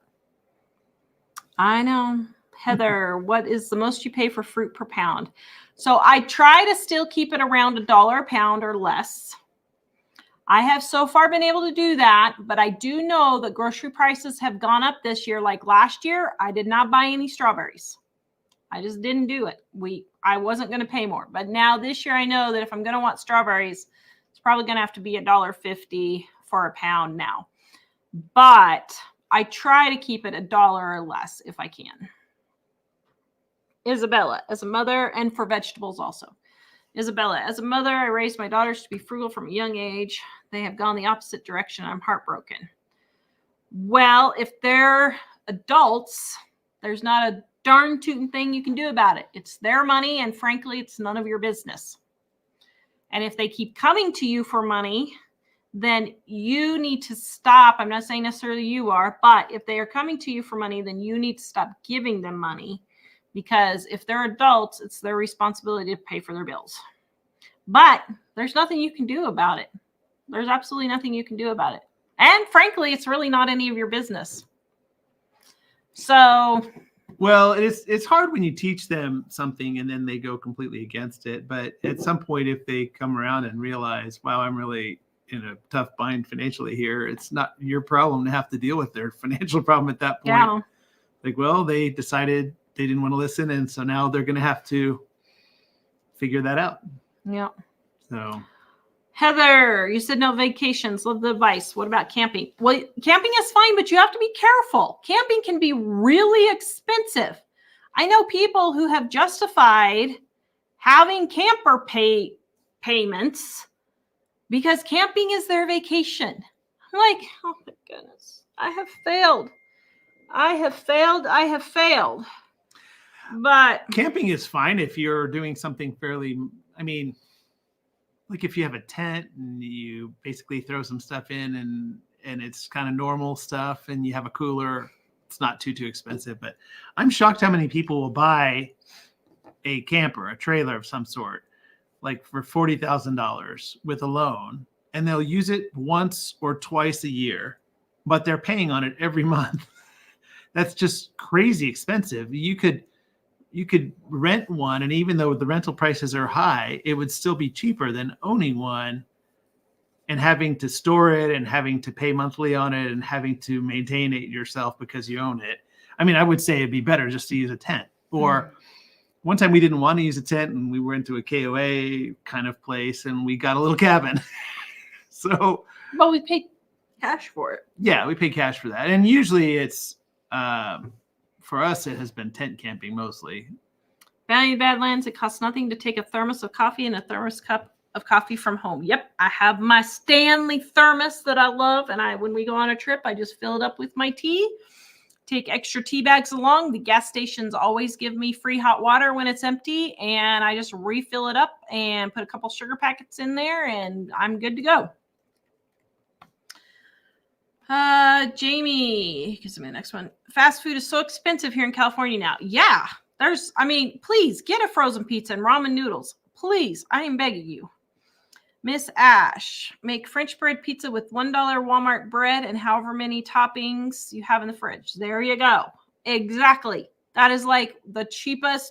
I know. Heather, what is the most you pay for fruit per pound? So I try to still keep it around $1 a pound or less. I have so far been able to do that, but I do know that grocery prices have gone up this year. Like last year, I did not buy any strawberries. I just didn't do it. I wasn't going to pay more. But now this year, I know that if I'm going to want strawberries, it's probably going to have to be $1.50 for a pound now. But I try to keep it $1 or less if I can. Isabella, as a mother, and for vegetables also. Isabella, as a mother, I raised my daughters to be frugal from a young age. They have gone the opposite direction. I'm heartbroken. Well, if they're adults, there's not a darn tootin' thing you can do about it. It's their money, and frankly, it's none of your business. And if they keep coming to you for money, then you need to stop. I'm not saying necessarily you are, but if they are coming to you for money, then you need to stop giving them money. Because if they're adults, it's their responsibility to pay for their bills. But there's nothing you can do about it. There's absolutely nothing you can do about it. And frankly, it's really not any of your business. So, well, it's hard when you teach them something and then they go completely against it. But at some point, if they come around and realize, wow, I'm really in a tough bind financially here, it's not your problem to have to deal with their financial problem at that point. yeah. Like, well, they decided they didn't want to listen, and so now they're going to have to figure that out. Yeah. So, Heather, you said no vacations. Love the advice. What about camping? Well, camping is fine, but you have to be careful. Camping can be really expensive. I know people who have justified having camper payments because camping is their vacation. I'm like, oh my goodness, I have failed. But camping is fine if you're doing something fairly, I mean, like if you have a tent and you basically throw some stuff in and it's kind of normal stuff and you have a cooler, it's not too expensive. But I'm shocked how many people will buy a camper, a trailer of some sort, like for $40,000 with a loan, and they'll use it once or twice a year, but they're paying on it every month. That's just crazy expensive. You could rent one, and even though the rental prices are high, it would still be cheaper than owning one and having to store it and having to pay monthly on it and having to maintain it yourself because you own it. I mean, I would say it'd be better just to use a tent. Or one time we didn't want to use a tent and we went to a KOA kind of place and we got a little cabin. So, well, we paid cash for it. Yeah, we pay cash for that. And usually it's, for us, it has been tent camping mostly. Value Badlands, it costs nothing to take a thermos of coffee and a thermos cup of coffee from home. Yep, I have my Stanley thermos that I love, and when we go on a trip, I just fill it up with my tea. Take extra tea bags along. The gas stations always give me free hot water when it's empty, and I just refill it up and put a couple sugar packets in there, and I'm good to go. Jamie, gives me the next one. Fast food is so expensive here in California now. Yeah, please get a frozen pizza and ramen noodles. Please, I am begging you. Miss Ash, make French bread pizza with $1 Walmart bread and however many toppings you have in the fridge. There you go. Exactly. That is like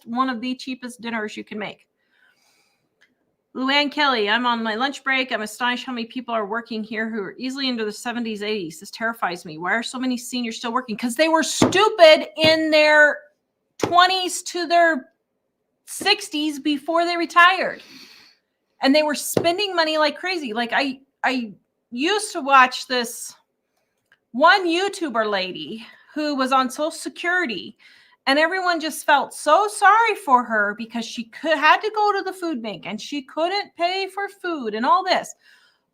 one of the cheapest dinners you can make. Luann Kelly, I'm on my lunch break. I'm astonished how many people are working here who are easily into the 70s, 80s. This terrifies me. Why are so many seniors still working? Because they were stupid in their 20s to their 60s before they retired. And they were spending money like crazy. Like I used to watch this one YouTuber lady who was on Social Security, and everyone just felt so sorry for her because she had to go to the food bank and she couldn't pay for food and all this.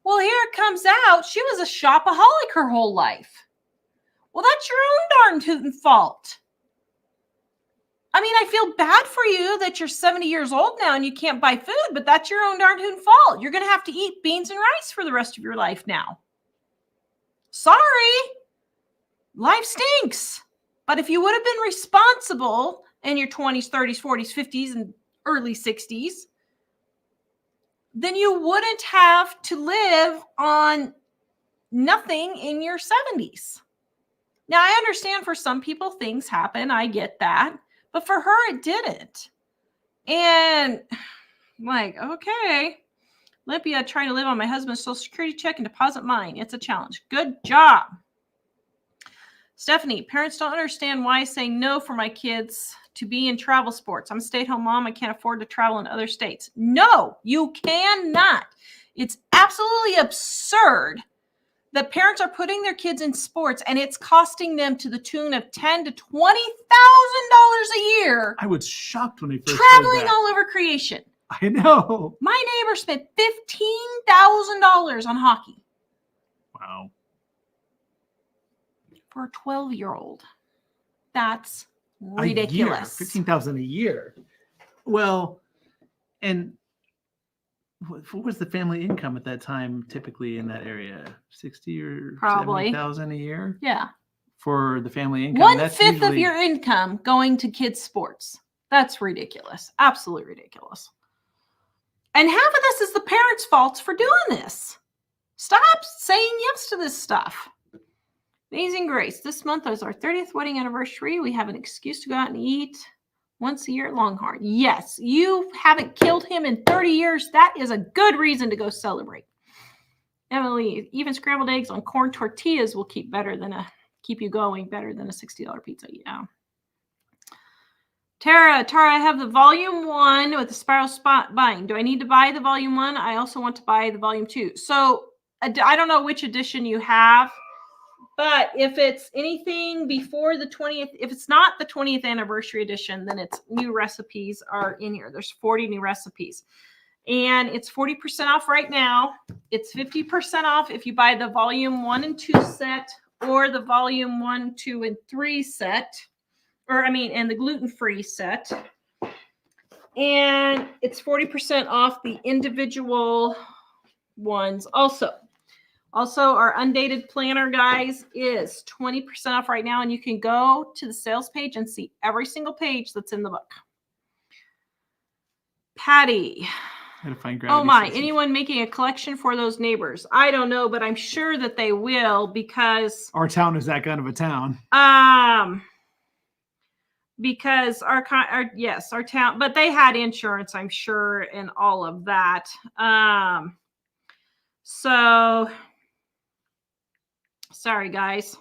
Well, here it comes out. She was a shopaholic her whole life. Well, that's your own darn tootin' fault. I mean, I feel bad for you that you're 70 years old now and you can't buy food, but that's your own darn tootin' fault. You're going to have to eat beans and rice for the rest of your life now. Sorry. Life stinks. But if you would have been responsible in your 20s, 30s, 40s, 50s, and early 60s, then you wouldn't have to live on nothing in your 70s. Now, I understand for some people things happen. I get that. But for her, it didn't. And I'm like, okay, Olympia, trying to live on my husband's Social Security check and deposit mine. It's a challenge. Good job. Stephanie, parents don't understand why saying no for my kids to be in travel sports. I'm a stay-at-home mom. I can't afford to travel in other states. No, you cannot. It's absolutely absurd that parents are putting their kids in sports and it's costing them to the tune of $10,000 to $20,000 a year. I was shocked when they first traveling heard that. all over creation. I know. My neighbor spent $15,000 on hockey. Wow. For a 12-year-old. That's ridiculous. $15,000 a year. Well, and what was the family income at that time typically in that area? 60 or probably 70,000 a year? Yeah. For the family income. 1/5 of your income going to kids' sports. That's ridiculous. Absolutely ridiculous. And half of this is the parents' faults for doing this. Stop saying yes to this stuff. Amazing Grace. This month is our 30th wedding anniversary. We have an excuse to go out and eat once a year at Longhorn. Yes, you haven't killed him in 30 years. That is a good reason to go celebrate. Emily, even scrambled eggs on corn tortillas will keep you going better than a $60 pizza. Yeah. Tara, I have the volume 1 with the spiral spot bind. Do I need to buy the volume 1? I also want to buy the volume 2. So I don't know which edition you have. But if it's anything before the 20th, if it's not the 20th anniversary edition, then it's new recipes are in here. There's 40 new recipes. And it's 40% off right now. It's 50% off if you buy the volume 1 and 2 set or the volume 1, 2, and 3 set. And the gluten-free set. And it's 40% off the individual ones also. Also, our undated planner, guys, is 20% off right now, and you can go to the sales page and see every single page that's in the book. Patty. Oh my, anyone making a collection for those neighbors? I don't know, but I'm sure that they will because our town is that kind of a town. Because our town, but they had insurance, I'm sure, and all of that. So sorry, guys.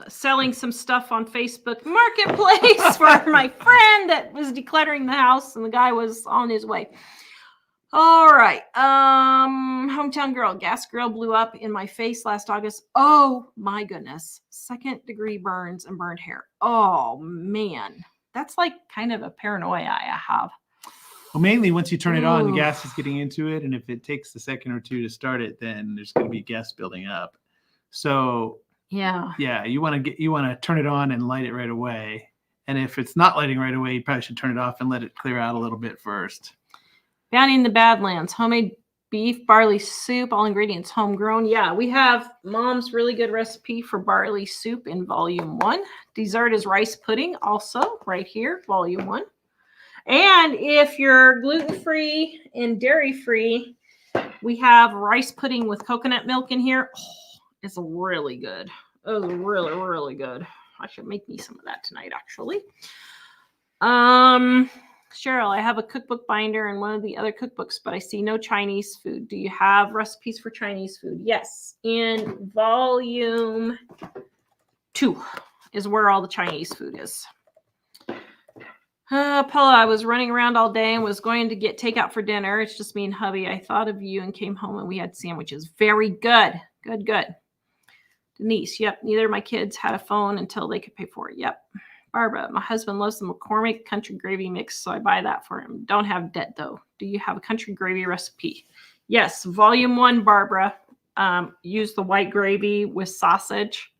Selling some stuff on Facebook Marketplace for my friend that was decluttering the house, and the guy was on his way. All right. Hometown girl, gas grill blew up in my face last August. Oh my goodness. 2nd-degree burns and burned hair. Oh man. That's like kind of a paranoia I have. Well, mainly once you turn it on, the gas is getting into it. And if it takes a second or two to start it, then there's going to be gas building up. So yeah, you want to turn it on and light it right away. And if it's not lighting right away, you probably should turn it off and let it clear out a little bit first. Bounty in the Badlands, homemade beef, barley soup, all ingredients homegrown. Yeah, we have Mom's really good recipe for barley soup in volume 1. Dessert is rice pudding, also right here, volume 1. And if you're gluten-free and dairy-free, we have rice pudding with coconut milk in here. Oh, it's really good. It was really, really good. I should make me some of that tonight, actually. Cheryl, I have a cookbook binder and one of the other cookbooks, but I see no Chinese food. Do you have recipes for Chinese food? Yes. In volume 2 is where all the Chinese food is. Paula, I was running around all day and was going to get takeout for dinner. It's just me and hubby. I thought of you and came home and we had sandwiches. Very good. Good. Denise, yep. Neither of my kids had a phone until they could pay for it. Yep. Barbara, my husband loves the McCormick country gravy mix, so I buy that for him. Don't have debt, though. Do you have a country gravy recipe? Yes, volume 1, Barbara. Use the white gravy with sausage.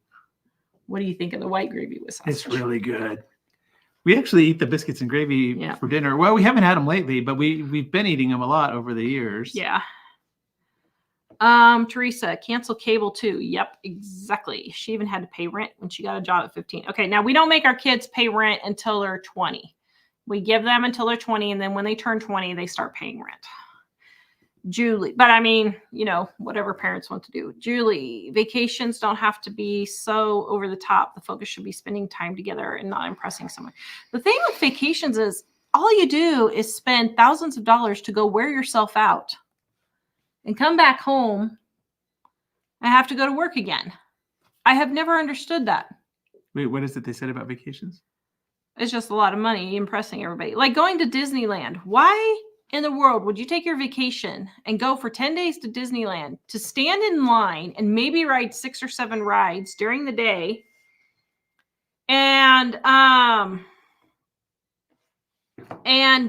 What do you think of the white gravy with sausage? It's really good. We actually eat the biscuits and gravy Yeah. for dinner. Well, we haven't had them lately, but we've been eating them a lot over the years. Yeah. Teresa, cancel cable too. Yep, exactly. She even had to pay rent when she got a job at 15. Okay, now we don't make our kids pay rent until they're 20. We give them until they're 20, and then when they turn 20, they start paying rent. Julie, but I mean, you know, whatever parents want to do. Julie, vacations don't have to be so over the top. The focus should be spending time together and not impressing someone. The thing with vacations is all you do is spend thousands of dollars to go wear yourself out and come back home and have to go to work again. I have never understood that. Wait, what is it they said about vacations? It's just a lot of money impressing everybody. Like going to Disneyland. Why in the world would you take your vacation and go for 10 days to Disneyland to stand in line and maybe ride 6 or 7 rides during the day and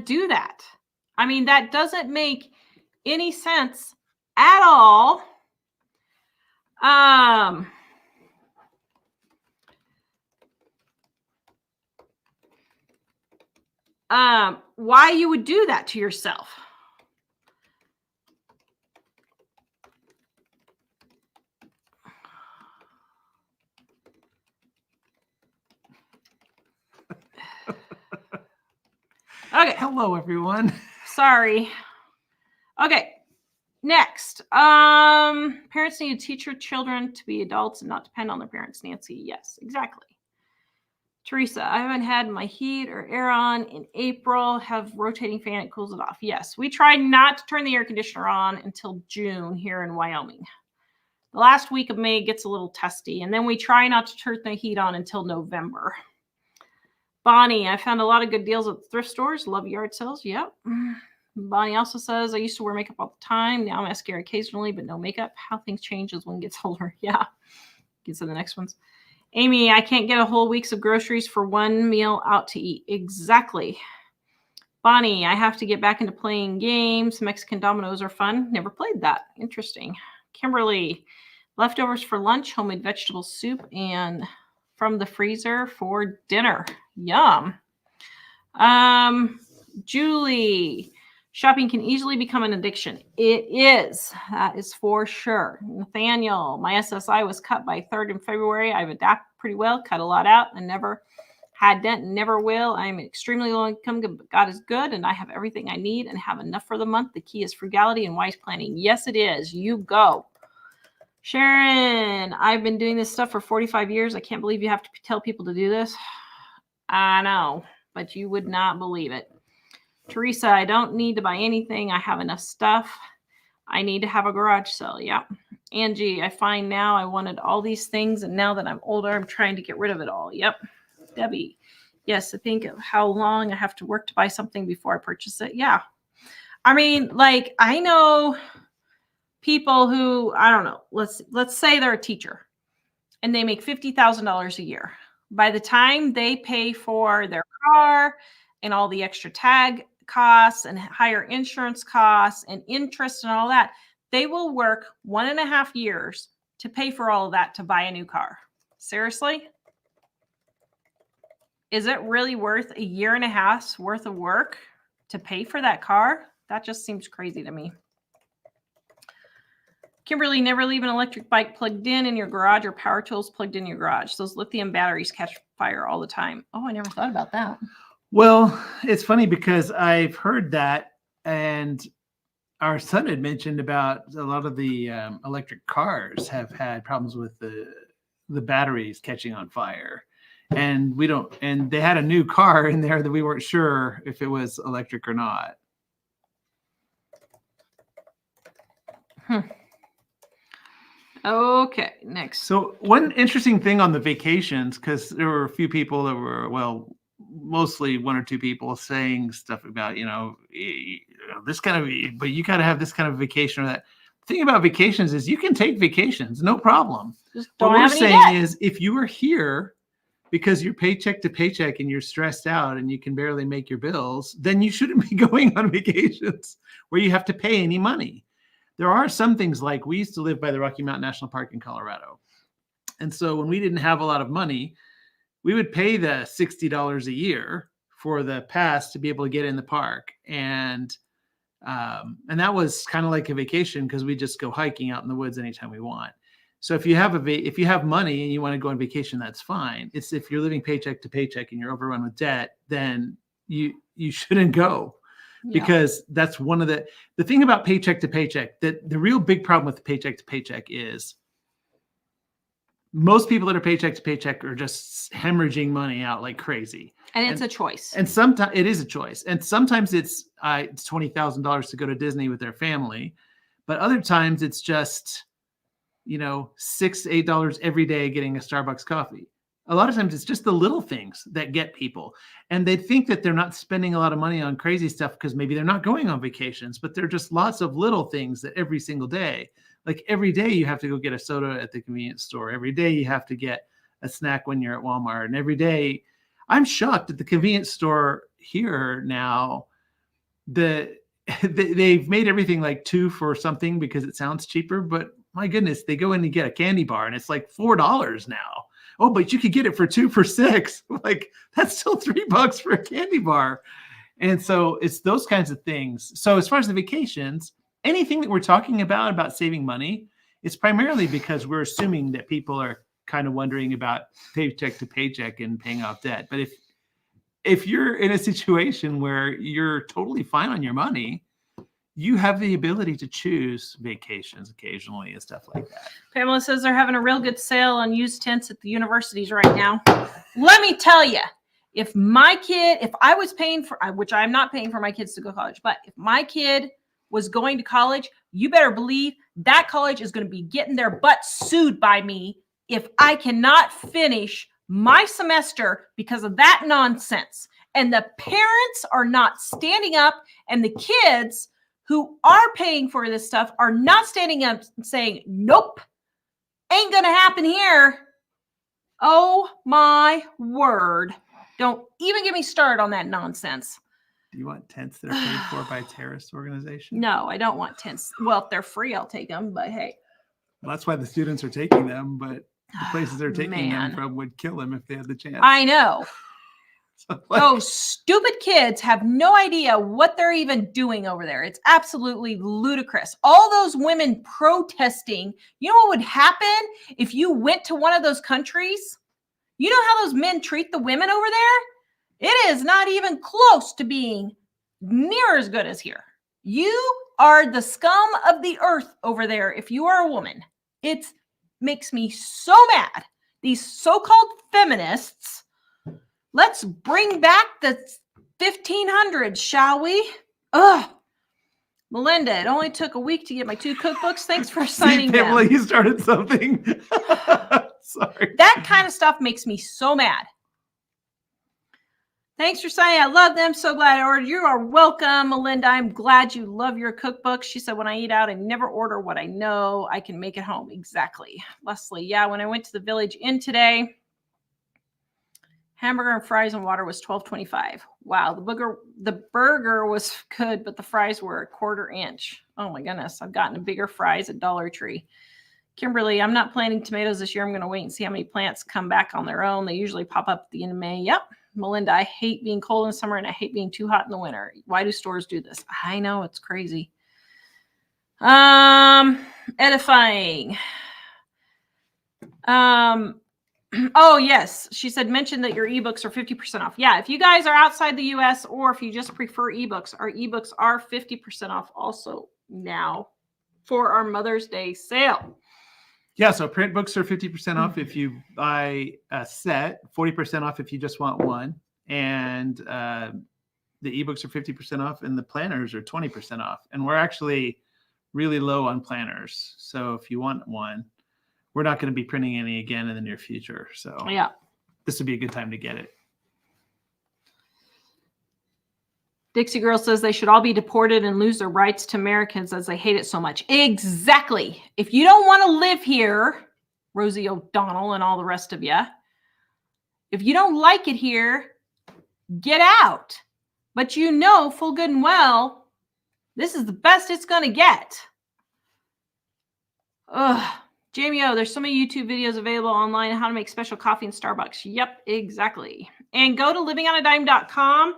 do that? I mean, that doesn't make any sense at all. Why you would do that to yourself? Okay. Hello, everyone. Sorry. Okay. Next. Parents need to teach your children to be adults and not depend on their parents. Nancy. Yes, exactly. Teresa, I haven't had my heat or air on in April. Have rotating fan, it cools it off. Yes, we try not to turn the air conditioner on until June here in Wyoming. The last week of May gets a little testy, and then we try not to turn the heat on until November. Bonnie, I found a lot of good deals at thrift stores. Love yard sales. Yep. Bonnie also says, I used to wear makeup all the time. Now mascara occasionally, but no makeup. How things change as one gets older. Yeah. Get to the next ones. Amy, I can't get a whole week's of groceries for one meal out to eat. Exactly. Bonnie, I have to get back into playing games. Mexican dominoes are fun. Never played that. Interesting. Kimberly, leftovers for lunch, homemade vegetable soup, and from the freezer for dinner. Yum. Julie, shopping can easily become an addiction. It is. That is for sure. Nathaniel, my SSI was cut by 3rd in February. I've adapted pretty well, cut a lot out, and never had dent and never will. I'm extremely low income, but God is good, and I have everything I need and have enough for the month. The key is frugality and wise planning. Yes, it is. You go. Sharon, I've been doing this stuff for 45 years. I can't believe you have to tell people to do this. I know, but you would not believe it. Teresa, I don't need to buy anything. I have enough stuff. I need to have a garage sale. Yeah. Angie, I find now I wanted all these things, and now that I'm older, I'm trying to get rid of it all. Yep. Debbie, yes, I think of how long I have to work to buy something before I purchase it. Yeah. I mean, like, I know people who, I don't know, let's say they're a teacher and they make $50,000 a year. By the time they pay for their car and all the extra tag costs and higher insurance costs and interest and all that, they will work 1.5 years to pay for all of that to buy a new car. Seriously? Is it really worth 1.5 years worth of work to pay for that car? That just seems crazy to me. Kimberly, never leave an electric bike plugged in your garage or power tools plugged in your garage. Those lithium batteries catch fire all the time. Oh, I never thought about that. Well, it's funny because I've heard that, and our son had mentioned about a lot of the electric cars have had problems with the batteries catching on fire. And they had a new car in there that we weren't sure if it was electric or not. Okay, next. So one interesting thing on the vacations, because there were a few people that were, well, mostly 1 or 2 people saying stuff about, this kind of, but you got to have this kind of vacation or that. The thing about vacations is you can take vacations, no problem. Just What don't we're have any saying debt. is if you are here because you're paycheck to paycheck and you're stressed out and you can barely make your bills, then you shouldn't be going on vacations where you have to pay any money. there are some things like we used to live by the Rocky Mountain National Park in Colorado. And so when we didn't have a lot of money, we would pay the $60 a year for the pass to be able to get in the park. And that was kind of like a vacation because we just go hiking out in the woods anytime we want. So if you have money and you want to go on vacation, that's fine. It's if you're living paycheck to paycheck and you're overrun with debt, then you shouldn't go. Because that's one of the thing about paycheck to paycheck, that the real big problem with paycheck to paycheck is most people that are paycheck to paycheck are just hemorrhaging money out like crazy. And it's a choice. And sometimes it is a choice. And sometimes it's $20,000 to go to Disney with their family. But other times it's just, $6, $8 every day getting a Starbucks coffee. A lot of times it's just the little things that get people. And they think that they're not spending a lot of money on crazy stuff because maybe they're not going on vacations, but they're just lots of little things that every single day, like every day you have to go get a soda at the convenience store. Every day you have to get a snack when you're at Walmart. And every day I'm shocked at the convenience store here now. They've made everything like 2 for something because it sounds cheaper, but my goodness, they go in and get a candy bar and it's like $4 now. Oh, but you could get it for 2 for $6. Like that's still $3 for a candy bar. And so it's those kinds of things. So as far as the vacations, anything that we're talking about saving money, it's primarily because we're assuming that people are kind of wondering about paycheck to paycheck and paying off debt. But if you're in a situation where you're totally fine on your money, you have the ability to choose vacations occasionally and stuff like that. Pamela says they're having a real good sale on used tents at the universities right now. Let me tell you, if I was paying for, which I'm not paying for my kids to go to college, but if my kid was going to college, you better believe that college is going to be getting their butt sued by me if I cannot finish my semester because of that nonsense. And the parents are not standing up, and the kids who are paying for this stuff are not standing up and saying, nope, ain't going to happen here. Oh my word. Don't even get me started on that nonsense. Do you want tents that are paid for by terrorist organizations? No, I don't want tents. Well, if they're free, I'll take them, but hey. Well, that's why the students are taking them, but the places they're taking them from would kill them if they had the chance. I know. Those stupid kids have no idea what they're even doing over there. It's absolutely ludicrous. All those women protesting. You know what would happen if you went to one of those countries? You know how those men treat the women over there? It is not even close to being near as good as here. You are the scum of the earth over there if you are a woman. It makes me so mad. These so-called feminists. Let's bring back the 1500s, shall we? Ugh. Melinda, it only took a week to get my 2 cookbooks. Thanks for signing them. Pamela, you started something. Sorry. That kind of stuff makes me so mad. Thanks for signing. I love them. So glad I ordered. You are welcome, Melinda. I'm glad you love your cookbook. She said, when I eat out, I never order what I know I can make at home. Exactly. Leslie, yeah, when I went to the Village Inn today, hamburger and fries and water was $12.25. Wow, the burger was good, but the fries were 1/4 inch. Oh my goodness, I've gotten a bigger fries at Dollar Tree. Kimberly, I'm not planting tomatoes this year. I'm going to wait and see how many plants come back on their own. They usually pop up at the end of May. Yep. Melinda, I hate being cold in the summer and I hate being too hot in the winter. Why do stores do this? I know, it's crazy. Edifying. Oh, yes. She said, mention that your ebooks are 50% off. Yeah, if you guys are outside the US or if you just prefer ebooks, our ebooks are 50% off also now for our Mother's Day sale. Yeah, so print books are 50% off if you buy a set, 40% off if you just want one. And the ebooks are 50% off and the planners are 20% off. And we're actually really low on planners. So if you want one, we're not going to be printing any again in the near future. So yeah, this would be a good time to get it. Dixie Girl says they should all be deported and lose their rights to Americans as they hate it so much. Exactly. If you don't want to live here, Rosie O'Donnell and all the rest of you, if you don't like it here, get out. But you know full good and well, this is the best it's going to get. Ugh. Jamie O, there's so many YouTube videos available online on how to make special coffee in Starbucks. Yep, exactly. And go to livingonadime.com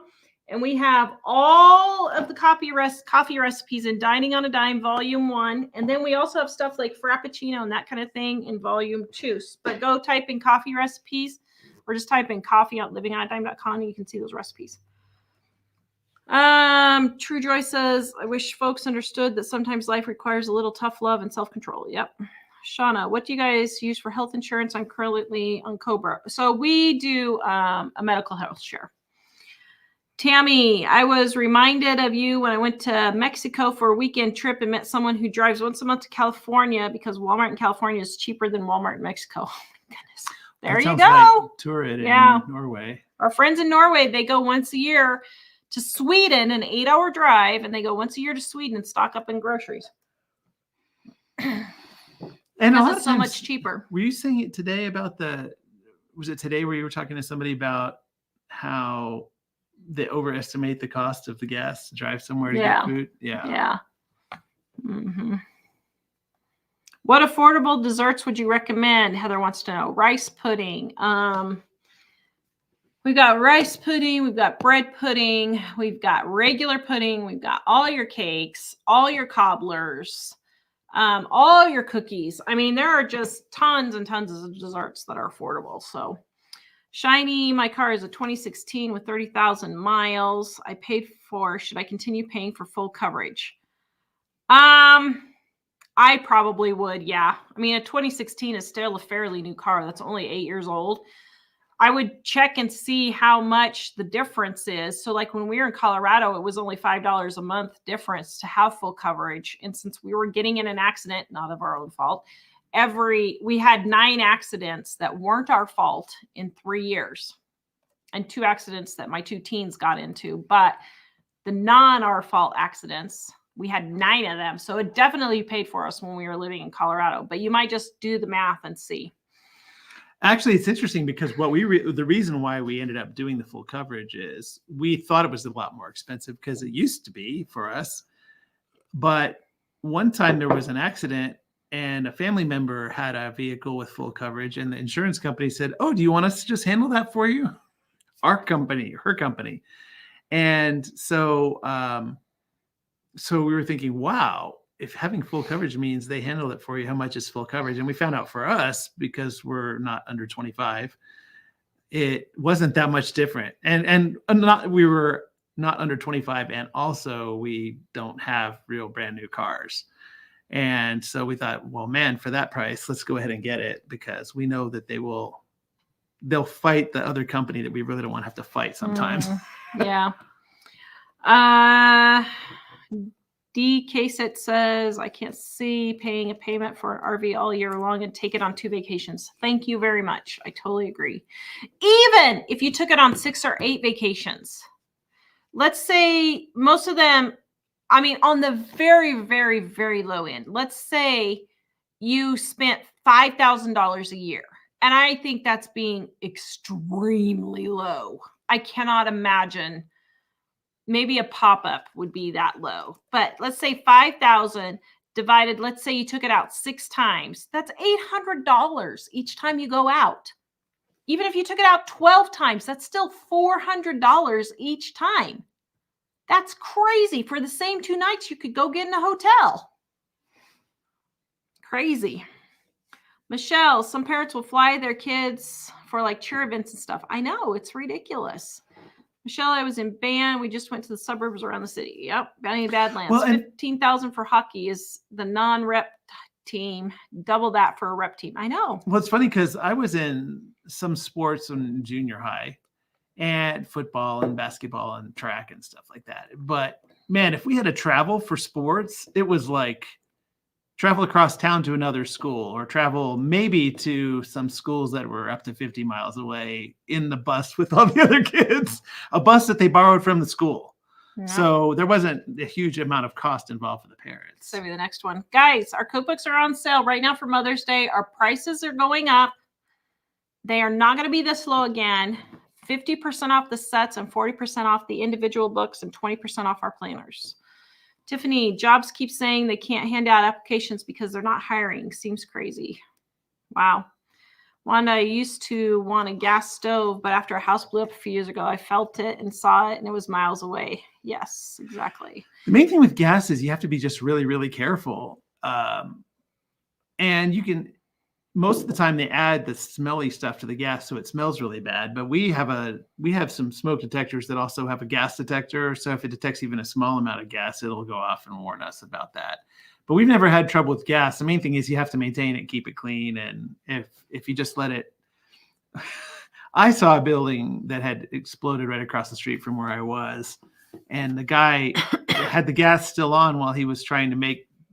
and we have all of the coffee recipes in Dining on a Dime Volume 1. And then we also have stuff like Frappuccino and that kind of thing in Volume 2. But go type in coffee recipes or just type in coffee on livingonadime.com and you can see those recipes. True Joy says, I wish folks understood that sometimes life requires a little tough love and self-control. Yep. Shauna, what do you guys use for health insurance? I'm currently on Cobra. So we do a medical health share. Tammy, I was reminded of you when I went to Mexico for a weekend trip and met someone who drives once a month to California because Walmart in California is cheaper than Walmart in Mexico. Oh my goodness. There you go. Like Tourid in Norway. Our friends in Norway, they go once a year to Sweden, an 8-hour drive, and they go once a year to Sweden and stock up in groceries. And a lot of it's so much cheaper. Were you saying it today about was it today where you were talking to somebody about how they overestimate the cost of the gas to drive somewhere to get food? Yeah. Mm-hmm. What affordable desserts would you recommend? Heather wants to know. Rice pudding. We've got rice pudding. We've got bread pudding. We've got regular pudding. We've got all your cakes, all your cobblers, all your cookies. I mean, there are just tons and tons of desserts that are affordable. So Shiny, my car is a 2016 with 30,000 miles. I paid for, should I continue paying for full coverage? I probably would. Yeah. I mean, a 2016 is still a fairly new car. That's only 8 years old. I would check and see how much the difference is. So like when we were in Colorado, it was only $5 a month difference to have full coverage. And since we were getting in an accident, not of our own fault, we had 9 accidents that weren't our fault in 3 years and 2 accidents that my 2 teens got into. But the our fault accidents, we had 9 of them. So it definitely paid for us when we were living in Colorado, but you might just do the math and see. Actually, it's interesting because the reason why we ended up doing the full coverage is we thought it was a lot more expensive because it used to be for us. But one time there was an accident and a family member had a vehicle with full coverage and the insurance company said, "Oh, do you want us to just handle that for you?" Her company. And so we were thinking, wow, if having full coverage means they handle it for you, how much is full coverage? And we found out for us, because we're not under 25, it wasn't that much different. And we were not under 25. And also we don't have real brand new cars. And so we thought, well, man, for that price, let's go ahead and get it because we know that they'll fight the other company that we really don't want to have to fight sometimes. Yeah. DK Set says, I can't see paying a payment for an RV all year long and take it on 2 vacations. Thank you very much. I totally agree. Even if you took it on 6 or 8 vacations, let's say most of them, I mean, on the very, very, very low end, let's say you spent $5,000 a year. And I think that's being extremely low. I cannot imagine. Maybe a pop-up would be that low, but let's say 5,000 divided, let's say you took it out 6 times. That's $800 each time you go out. Even if you took it out 12 times, that's still $400 each time. That's crazy. For the same 2 nights, you could go get in a hotel. Crazy. Michelle, some parents will fly their kids for like cheer events and stuff. I know, it's ridiculous. Michelle, I was in band. We just went to the suburbs around the city. Yep. Bounty Badlands. Well, 15,000 for hockey is the non-rep team. Double that for a rep team. I know. Well, it's funny because I was in some sports in junior high and football and basketball and track and stuff like that. But man, if we had to travel for sports, it was like travel across town to another school or travel maybe to some schools that were up to 50 miles away in the bus with all the other kids, a bus that they borrowed from the school. Yeah. So there wasn't a huge amount of cost involved for the parents. Send me the next one. Guys, our cookbooks are on sale right now for Mother's Day. Our prices are going up. They are not going to be this low again. 50% off the sets and 40% off the individual books and 20% off our planners. Tiffany, jobs keep saying they can't hand out applications because they're not hiring. Seems crazy. Wow. Wanda, I used to want a gas stove, but after a house blew up a few years ago, I felt it and saw it, and it was miles away. Yes, exactly. The main thing with gas is you have to be just really, really careful. And you can, most of the time they add the smelly stuff to the gas, so it smells really bad. But we have some smoke detectors that also have a gas detector. So if it detects even a small amount of gas, it'll go off and warn us about that. But we've never had trouble with gas. The main thing is you have to maintain it, keep it clean. And if you just let it, I saw a building that had exploded right across the street from where I was. And the guy had the gas still on while he was trying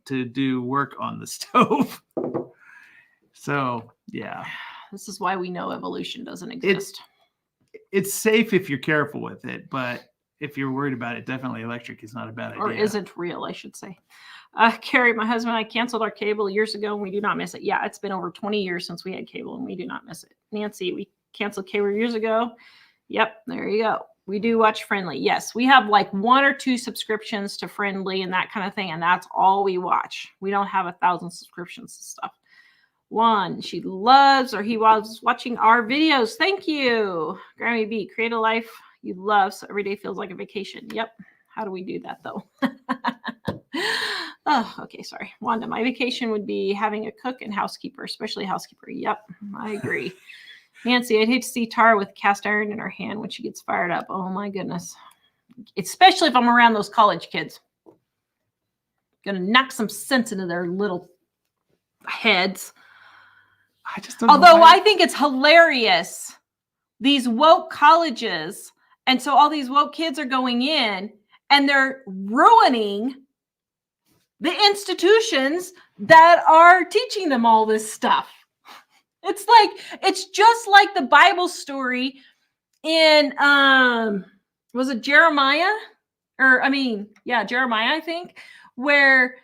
to do work on the stove. So, yeah. This is why we know evolution doesn't exist. It's safe if you're careful with it, but if you're worried about it, definitely electric is not a bad idea. Or isn't real, I should say. Carrie, my husband and I canceled our cable years ago, and we do not miss it. Yeah, it's been over 20 years since we had cable, and we do not miss it. Nancy, we canceled cable years ago. Yep, there you go. We do watch Friendly. Yes, we have like 1 or 2 subscriptions to Friendly and that kind of thing, and that's all we watch. We don't have 1,000 subscriptions to stuff. One, she loves, or he was watching our videos. Thank you. Grammy B, create a life you love so every day feels like a vacation. Yep. How do we do that, though? Oh, okay, sorry. Wanda, my vacation would be having a cook and housekeeper, especially housekeeper. Yep, I agree. Nancy, I'd hate to see Tara with cast iron in her hand when she gets fired up. Oh, my goodness. Especially if I'm around those college kids. Gonna knock some sense into their little heads. I just don't Although know I think it's hilarious. These woke colleges, and so all these woke kids are going in, and they're ruining the institutions that are teaching them all this stuff. It's just like the Bible story in, was it Jeremiah? Jeremiah, I think, where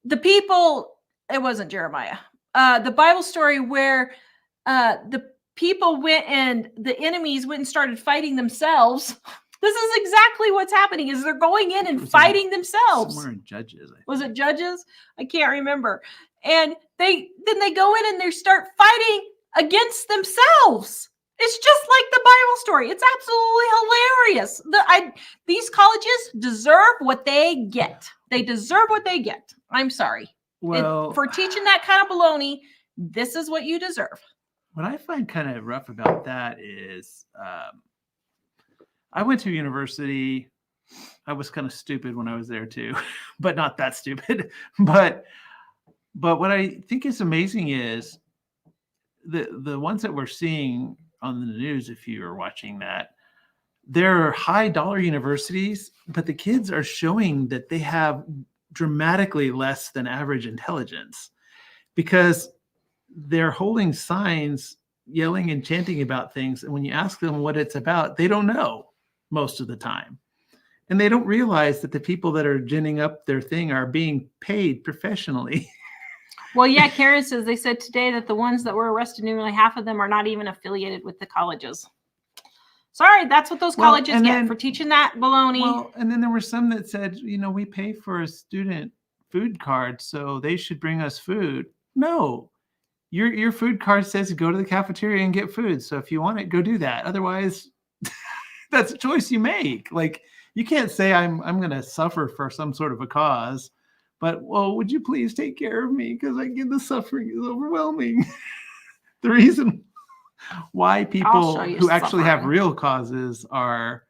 the people, it wasn't Jeremiah. The Bible story where the people went and the enemies went and started fighting themselves. This is exactly what's happening is they're going in and fighting themselves. Somewhere in Judges. Was it Judges? I can't remember. And they go in and they start fighting against themselves. It's just like the Bible story. It's absolutely hilarious. These colleges deserve what they get. They deserve what they get. I'm sorry. Well, for teaching that kind of baloney, this is what you deserve. What I find kind of rough about that is I went to university. I was kind of stupid when I was there too, but not that stupid. But what I think is amazing is the ones that we're seeing on the news, if you are watching that, they're high dollar universities, but the kids are showing that they have dramatically less than average intelligence because they're holding signs, yelling and chanting about things. And when you ask them what it's about, they don't know most of the time. And they don't realize that the people that are ginning up their thing are being paid professionally. Well, yeah, Karen says they said today that the ones that were arrested, nearly half of them are not even affiliated with the colleges. Sorry, that's what those colleges get for teaching that baloney. Well, and then there were some that said, we pay for a student food card, so they should bring us food. No, your food card says go to the cafeteria and get food. So if you want it, go do that. Otherwise, that's a choice you make. Like, you can't say I'm going to suffer for some sort of a cause, but, well, would you please take care of me because the suffering is overwhelming. The reason why people who actually have real causes are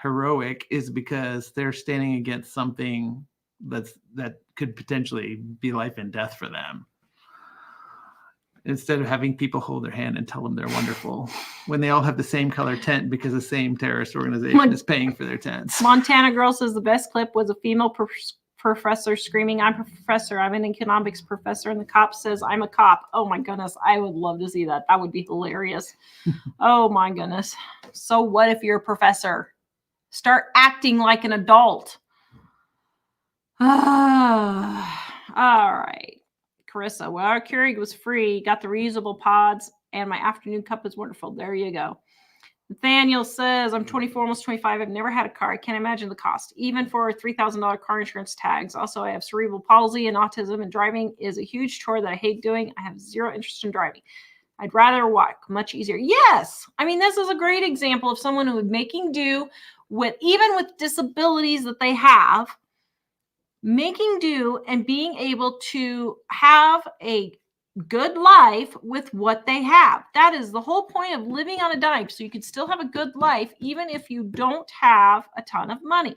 heroic is because they're standing against something that could potentially be life and death for them. Instead of having people hold their hand and tell them they're wonderful when they all have the same color tent because the same terrorist organization is paying for their tents. Montana Girl says the best clip was a female professor screaming, "I'm a professor. I'm an economics professor." And the cop says, "I'm a cop." Oh my goodness. I would love to see that. That would be hilarious. Oh my goodness. So what if you're a professor? Start acting like an adult. All right. Carissa, well, our Keurig was free. Got the reusable pods and my afternoon cup is wonderful. There you go. Nathaniel says, I'm 24, almost 25. I've never had a car. I can't imagine the cost, even for $3,000 car insurance tags. Also, I have cerebral palsy and autism, and driving is a huge chore that I hate doing. I have zero interest in driving. I'd rather walk, much easier. Yes. I mean, this is a great example of someone who is making do with, even with disabilities that they have, making do and being able to have a good life with what they have. That is the whole point of living on a dime. So you can still have a good life, even if you don't have a ton of money.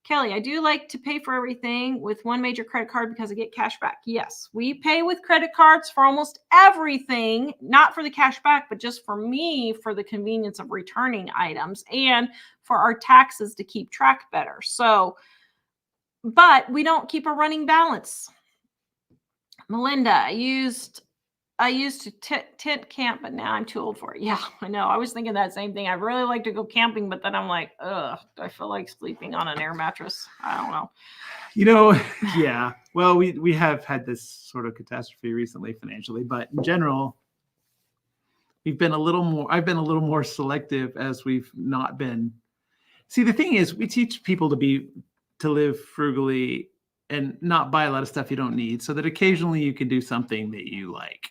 Kelly, I do like to pay for everything with one major credit card because I get cash back. Yes, we pay with credit cards for almost everything, not for the cash back, but just for me, for the convenience of returning items and for our taxes to keep track better. So, but we don't keep a running balance. Melinda, I used to tent camp, but now I'm too old for it. Yeah, I know. I was thinking that same thing. I really like to go camping, but then I'm like, ugh, I feel like sleeping on an air mattress. I don't know. Yeah. Well, we have had this sort of catastrophe recently financially, but in general, I've been a little more selective as we've not been. See, the thing is, we teach people to live frugally and not buy a lot of stuff you don't need, so that occasionally you can do something that you like.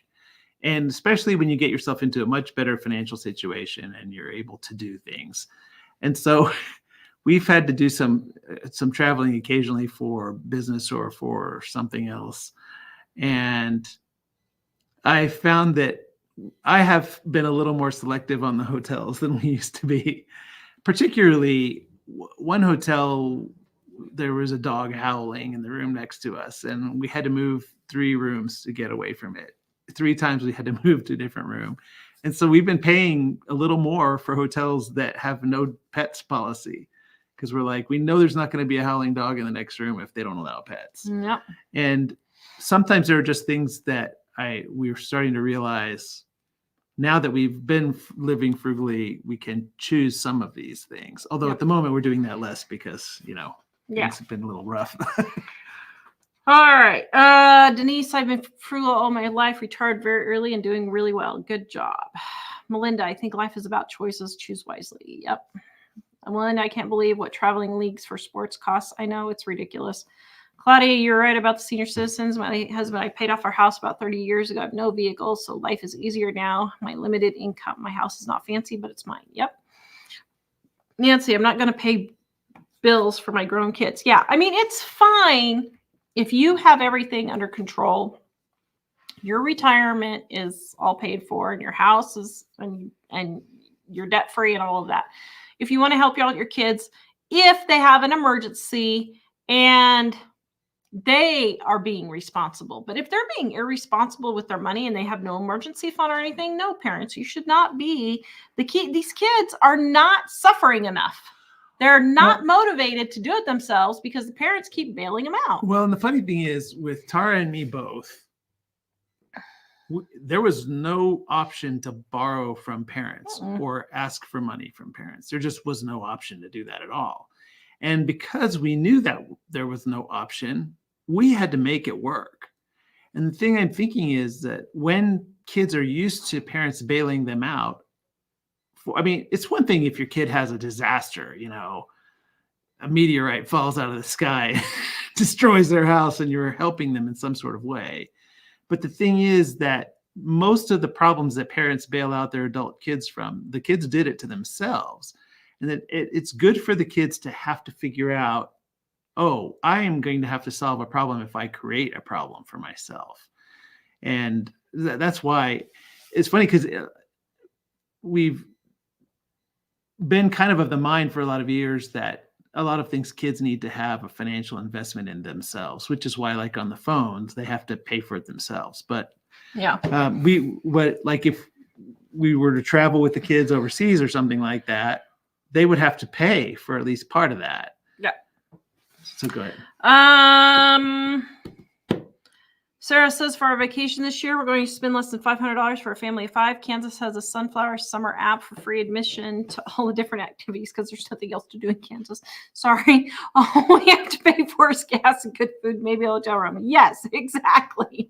And especially when you get yourself into a much better financial situation and you're able to do things. And so we've had to do some traveling occasionally for business or for something else. And I found that I have been a little more selective on the hotels than we used to be. Particularly one hotel, there was a dog howling in the room next to us, and we had to move 3 rooms to get away from it. 3 times we had to move to a different room. And so we've been paying a little more for hotels that have no pets policy, because we're like, we know there's not going to be a howling dog in the next room if they don't allow pets. Yep. And sometimes there are just things that we're starting to realize now that we've been living frugally, we can choose some of these things. Although Yep. at the moment we're doing that less because, Yeah. things have been a little rough. All right. Denise, I've been frugal all my life, retired very early and doing really well. Good job. Melinda, I think life is about choices. Choose wisely. Yep. Melinda, I can't believe what traveling leagues for sports costs. I know, it's ridiculous. Claudia, you're right about the senior citizens. My husband, I paid off our house about 30 years ago. I have no vehicle, so life is easier now. My limited income. My house is not fancy, but it's mine. Yep. Nancy, I'm not going to pay bills for my grown kids. Yeah, I mean, it's fine if you have everything under control. Your retirement is all paid for, and your house is and you're debt free and all of that. If you want to help out your kids, if they have an emergency and they are being responsible. But if they're being irresponsible with their money and they have no emergency fund or anything, no, parents, you should not be. These kids are not suffering enough. They're not motivated to do it themselves because the parents keep bailing them out. Well, and the funny thing is, with Tara and me both, there was no option to borrow from parents or ask for money from parents. There just was no option to do that at all. And because we knew that there was no option, we had to make it work. And the thing I'm thinking is that when kids are used to parents bailing them out, it's one thing if your kid has a disaster, a meteorite falls out of the sky, destroys their house, and you're helping them in some sort of way. But the thing is that most of the problems that parents bail out their adult kids from, the kids did it to themselves. And that it's good for the kids to have to figure out, oh, I am going to have to solve a problem if I create a problem for myself. And that's why it's funny, because we've been kind of the mind for a lot of years that a lot of things kids need to have a financial investment in themselves, which is why, like on the phones, they have to pay for it themselves. But yeah, if we were to travel with the kids overseas or something like that, they would have to pay for at least part of that. Yeah. So go ahead. Sarah says, for our vacation this year, we're going to spend less than $500 for a family of 5. Kansas has a Sunflower Summer app for free admission to all the different activities because there's nothing else to do in Kansas. Sorry. All we have to pay for is gas and good food, maybe a hotel room. Yes, exactly.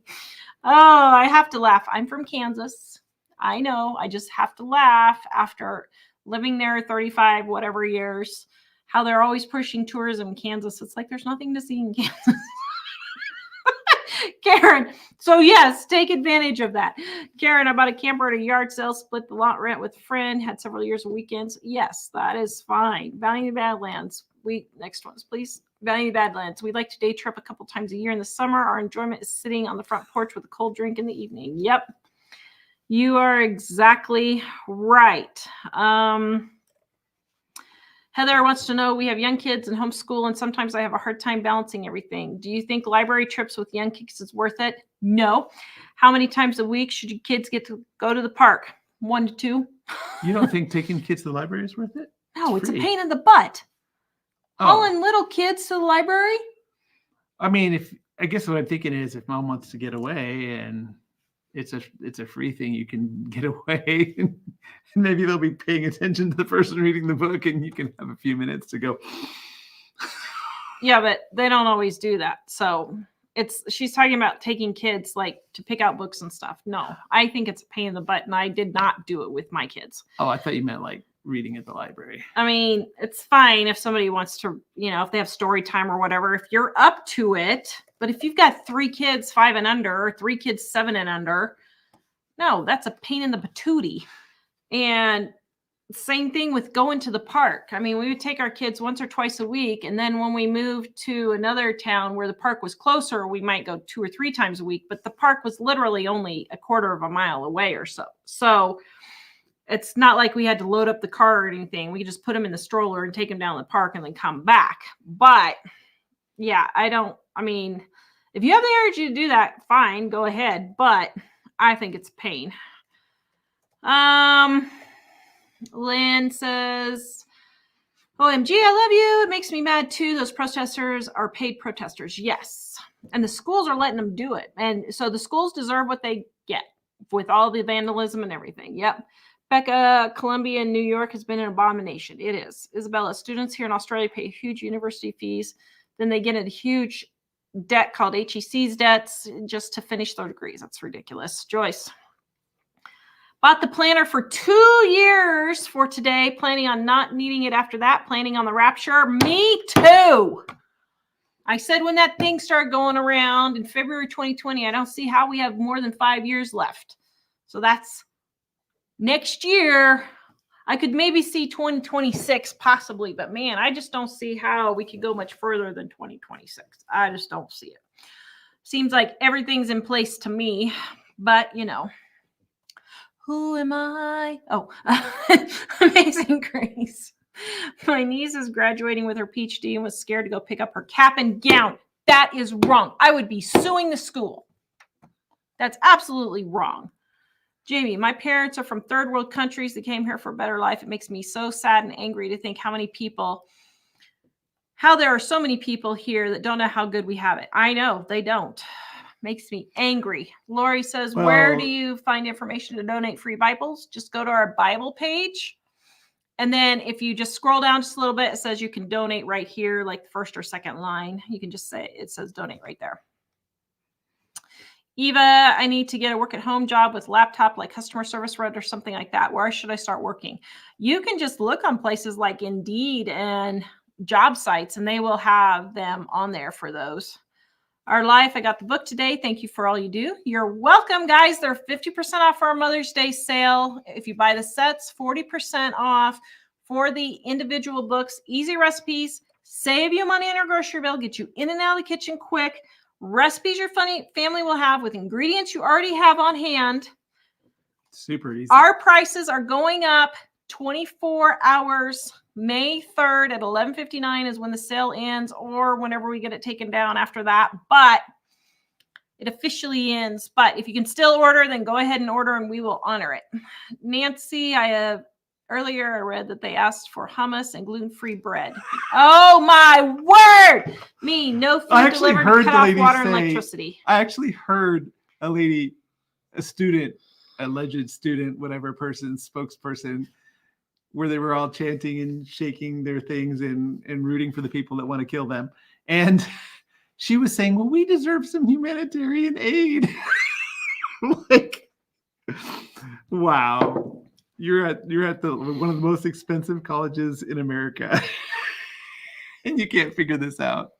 Oh, I have to laugh. I'm from Kansas. I know. I just have to laugh after living there 35, whatever years, how they're always pushing tourism in Kansas. It's like there's nothing to see in Kansas. Karen, so yes, take advantage of that. Karen, I bought a camper at a yard sale, split the lot rent with a friend, had several years of weekends. Yes, that is fine. Valley of the Badlands. Next ones, please. Valley of the Badlands. We like to day trip a couple times a year in the summer. Our enjoyment is sitting on the front porch with a cold drink in the evening. Yep. You are exactly right. Heather wants to know, we have young kids and homeschool, and sometimes I have a hard time balancing everything. Do you think library trips with young kids is worth it? No. How many times a week should your kids get to go to the park? 1 to 2. You don't think taking kids to the library is worth it? No, it's a pain in the butt. Oh. Hauling little kids to the library? I mean, I guess what I'm thinking is if mom wants to get away and it's a free thing, you can get away and maybe they'll be paying attention to the person reading the book and you can have a few minutes to go. Yeah, but they don't always do that. So she's talking about taking kids like to pick out books and stuff. No, I think it's a pain in the butt, and I did not do it with my kids. Oh, I thought you meant like reading at the library. I mean, it's fine if somebody wants to, if they have story time or whatever, if you're up to it. But if you've got 3 kids 5 and under, or 3 kids 7 and under, no, that's a pain in the patootie. And same thing with going to the park. I mean, we would take our kids once or twice a week. And then when we moved to another town where the park was closer, we might go 2 or 3 times a week. But the park was literally only a quarter of a mile away or so. So it's not like we had to load up the car or anything. We could just put them in the stroller and take them down the park and then come back. But yeah, if you have the energy to do that, fine, go ahead. But I think it's a pain. Lynn says, OMG, I love you. It makes me mad too. Those protesters are paid protesters. Yes. And the schools are letting them do it. And so the schools deserve what they get with all the vandalism and everything. Yep. Becca, Columbia in New York has been an abomination. It is. Isabella, students here in Australia pay huge university fees. Then they get a huge debt called HEC's debts just to finish their degrees. That's ridiculous. Joyce. Bought the planner for 2 years for today, planning on not needing it after that, planning on the rapture. Me too. I said when that thing started going around in February 2020, I don't see how we have more than 5 years left. So that's next year. I could maybe see 2026 possibly, but man, I just don't see how we could go much further than 2026. I just don't see it. Seems like everything's in place to me, but who am I? Oh, Amazing Grace. My niece is graduating with her PhD and was scared to go pick up her cap and gown. That is wrong. I would be suing the school. That's absolutely wrong. Jamie, my parents are from third world countries that came here for a better life. It makes me so sad and angry to think how there are so many people here that don't know how good we have it. I know they don't. Makes me angry. Lori says, where do you find information to donate free Bibles? Just go to our Bible page. And then if you just scroll down just a little bit, it says you can donate right here, like the first or second line. You can just say, it says donate right there. Eva, I need to get a work at home job with laptop, like customer service rep or something like that. Where should I start working? You can just look on places like Indeed and job sites, and they will have them on there for those. Our Life, I got the book today. Thank you for all you do. You're welcome, guys. They're 50% off for our Mother's Day sale. If you buy the sets, 40% off for the individual books. Easy recipes, save you money on your grocery bill, get you in and out of the kitchen quick. Recipes your family will have with ingredients you already have on hand. Super easy. Our prices are going up 24 hours. May 3rd at 11:59 is when the sale ends, or whenever we get it taken down after that. But it officially ends. But if you can still order, then go ahead and order and we will honor it. Nancy, earlier I read that they asked for hummus and gluten-free bread. Oh my word! No food delivered, cut off water and electricity. I actually heard a lady, alleged student, whatever person, spokesperson, where they were all chanting and shaking their things and rooting for the people that want to kill them. And she was saying, well, we deserve some humanitarian aid. Like, wow. You're at one of the most expensive colleges in America, and you can't figure this out.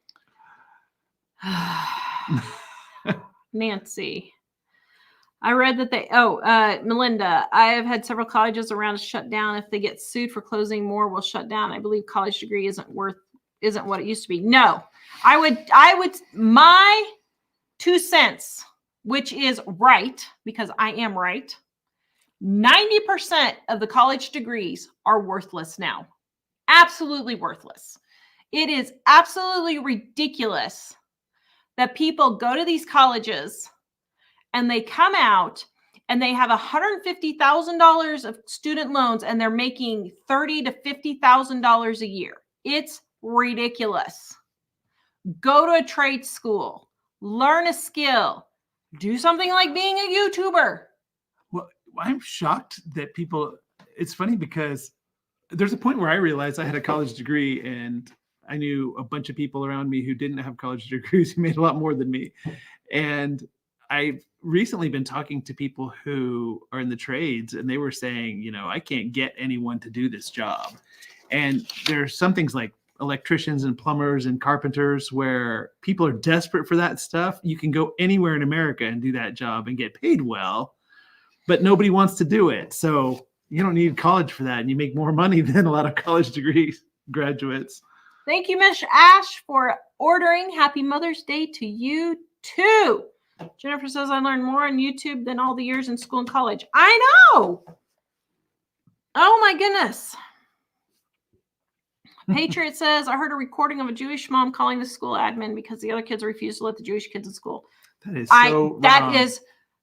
Nancy. I read that Melinda, I have had several colleges around to shut down. If they get sued for closing, more will shut down. I believe college degree isn't what it used to be. No, I would, my 2 cents, which is right, because I am right. 90% of the college degrees are worthless now. Absolutely worthless. It is absolutely ridiculous that people go to these colleges and they come out and they have $150,000 of student loans and they're making $30,000 to $50,000 a year. It's ridiculous. Go to a trade school, learn a skill, do something like being a YouTuber. Well, I'm shocked that people, it's funny because there's a point where I realized I had a college degree and I knew a bunch of people around me who didn't have college degrees who made a lot more than me. And I've recently been talking to people who are in the trades and they were saying, I can't get anyone to do this job. And there's some things like electricians and plumbers and carpenters where people are desperate for that stuff. You can go anywhere in America and do that job and get paid well, but nobody wants to do it. So you don't need college for that. And you make more money than a lot of college degree graduates. Thank you, Miss Ash, for ordering. Happy Mother's Day to you too. Jennifer says, I learned more on YouTube than all the years in school and college. I know. Oh my goodness. Patriot says, I heard a recording of a Jewish mom calling the school admin because the other kids refused to let the Jewish kids in school. That is so wrong.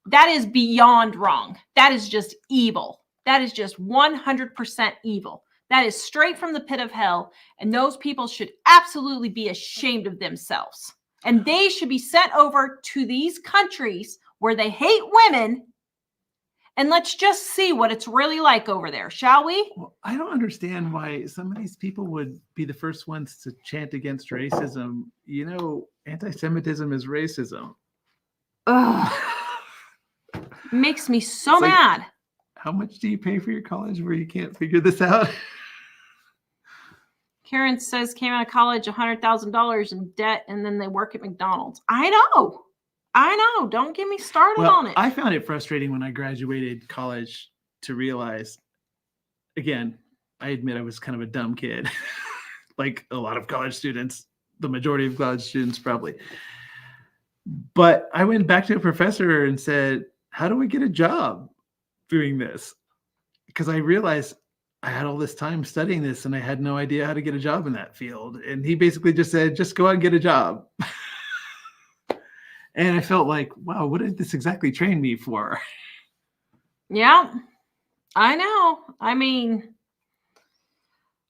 That is beyond wrong. That is just evil. That is just 100% evil. That is straight from the pit of hell. And those people should absolutely be ashamed of themselves. And they should be sent over to these countries where they hate women. And let's just see what it's really like over there, shall we? Well, I don't understand why some of these people would be the first ones to chant against racism. Anti-Semitism is racism. Ugh. Makes me so mad. How much do you pay for your college where you can't figure this out? Karen says came out of college $100,000 in debt and then they work at McDonald's. I know. Don't get me started on it. I found it frustrating when I graduated college to realize, again, I admit I was kind of a dumb kid, like a lot of college students, the majority of college students probably. But I went back to a professor and said, how do we get a job doing this? Because I realized I had all this time studying this and I had no idea how to get a job in that field. And he basically just said, just go out and get a job. And I felt like, wow, what did this exactly train me for? Yeah, I know. I mean,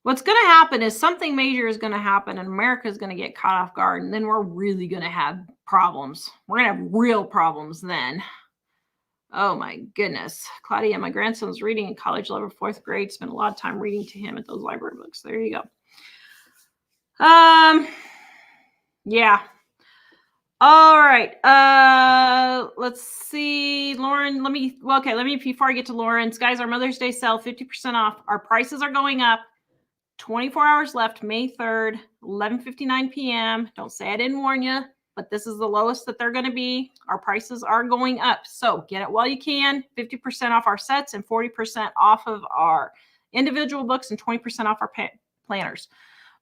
what's going to happen is something major is going to happen and America is going to get caught off guard. And then we're really going to have problems. We're going to have real problems then. Oh my goodness. Claudia, my grandson's reading in college level, 4th grade. Spent a lot of time reading to him at those library books. There you go. Yeah. All right. Let's see. Lauren, before I get to Lauren's, guys, our Mother's Day sale, 50% off. Our prices are going up. 24 hours left, May 3rd, 11:59 p.m. Don't say I didn't warn you, but this is the lowest that they're going to be. Our prices are going up. So get it while you can. 50% off our sets and 40% off of our individual books and 20% off our planners.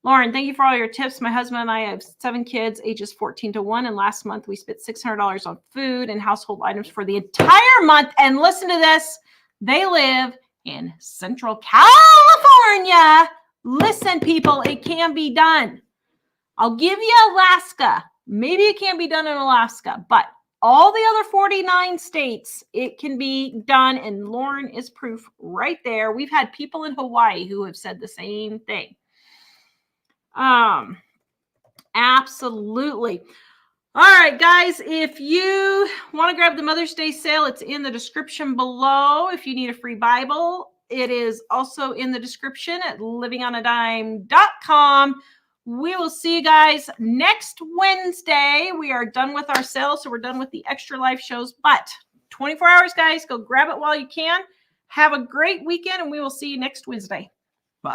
Lauren, thank you for all your tips. My husband and I have 7 kids, ages 14 to 1. And last month we spent $600 on food and household items for the entire month. And listen to this. They live in Central California. Listen, people, it can be done. I'll give you Alaska. Maybe it can't be done in Alaska, but all the other 49 states, it can be done. And Lauren is proof right there. We've had people in Hawaii who have said the same thing. Absolutely. All right, guys, if you want to grab the Mother's Day sale, it's in the description below. If you need a free Bible, it is also in the description at livingonadime.com. We will see you guys next Wednesday. We are done with our sale, so we're done with the extra live shows, but 24 hours, guys, go grab it while you can. Have a great weekend, and we will see you next Wednesday.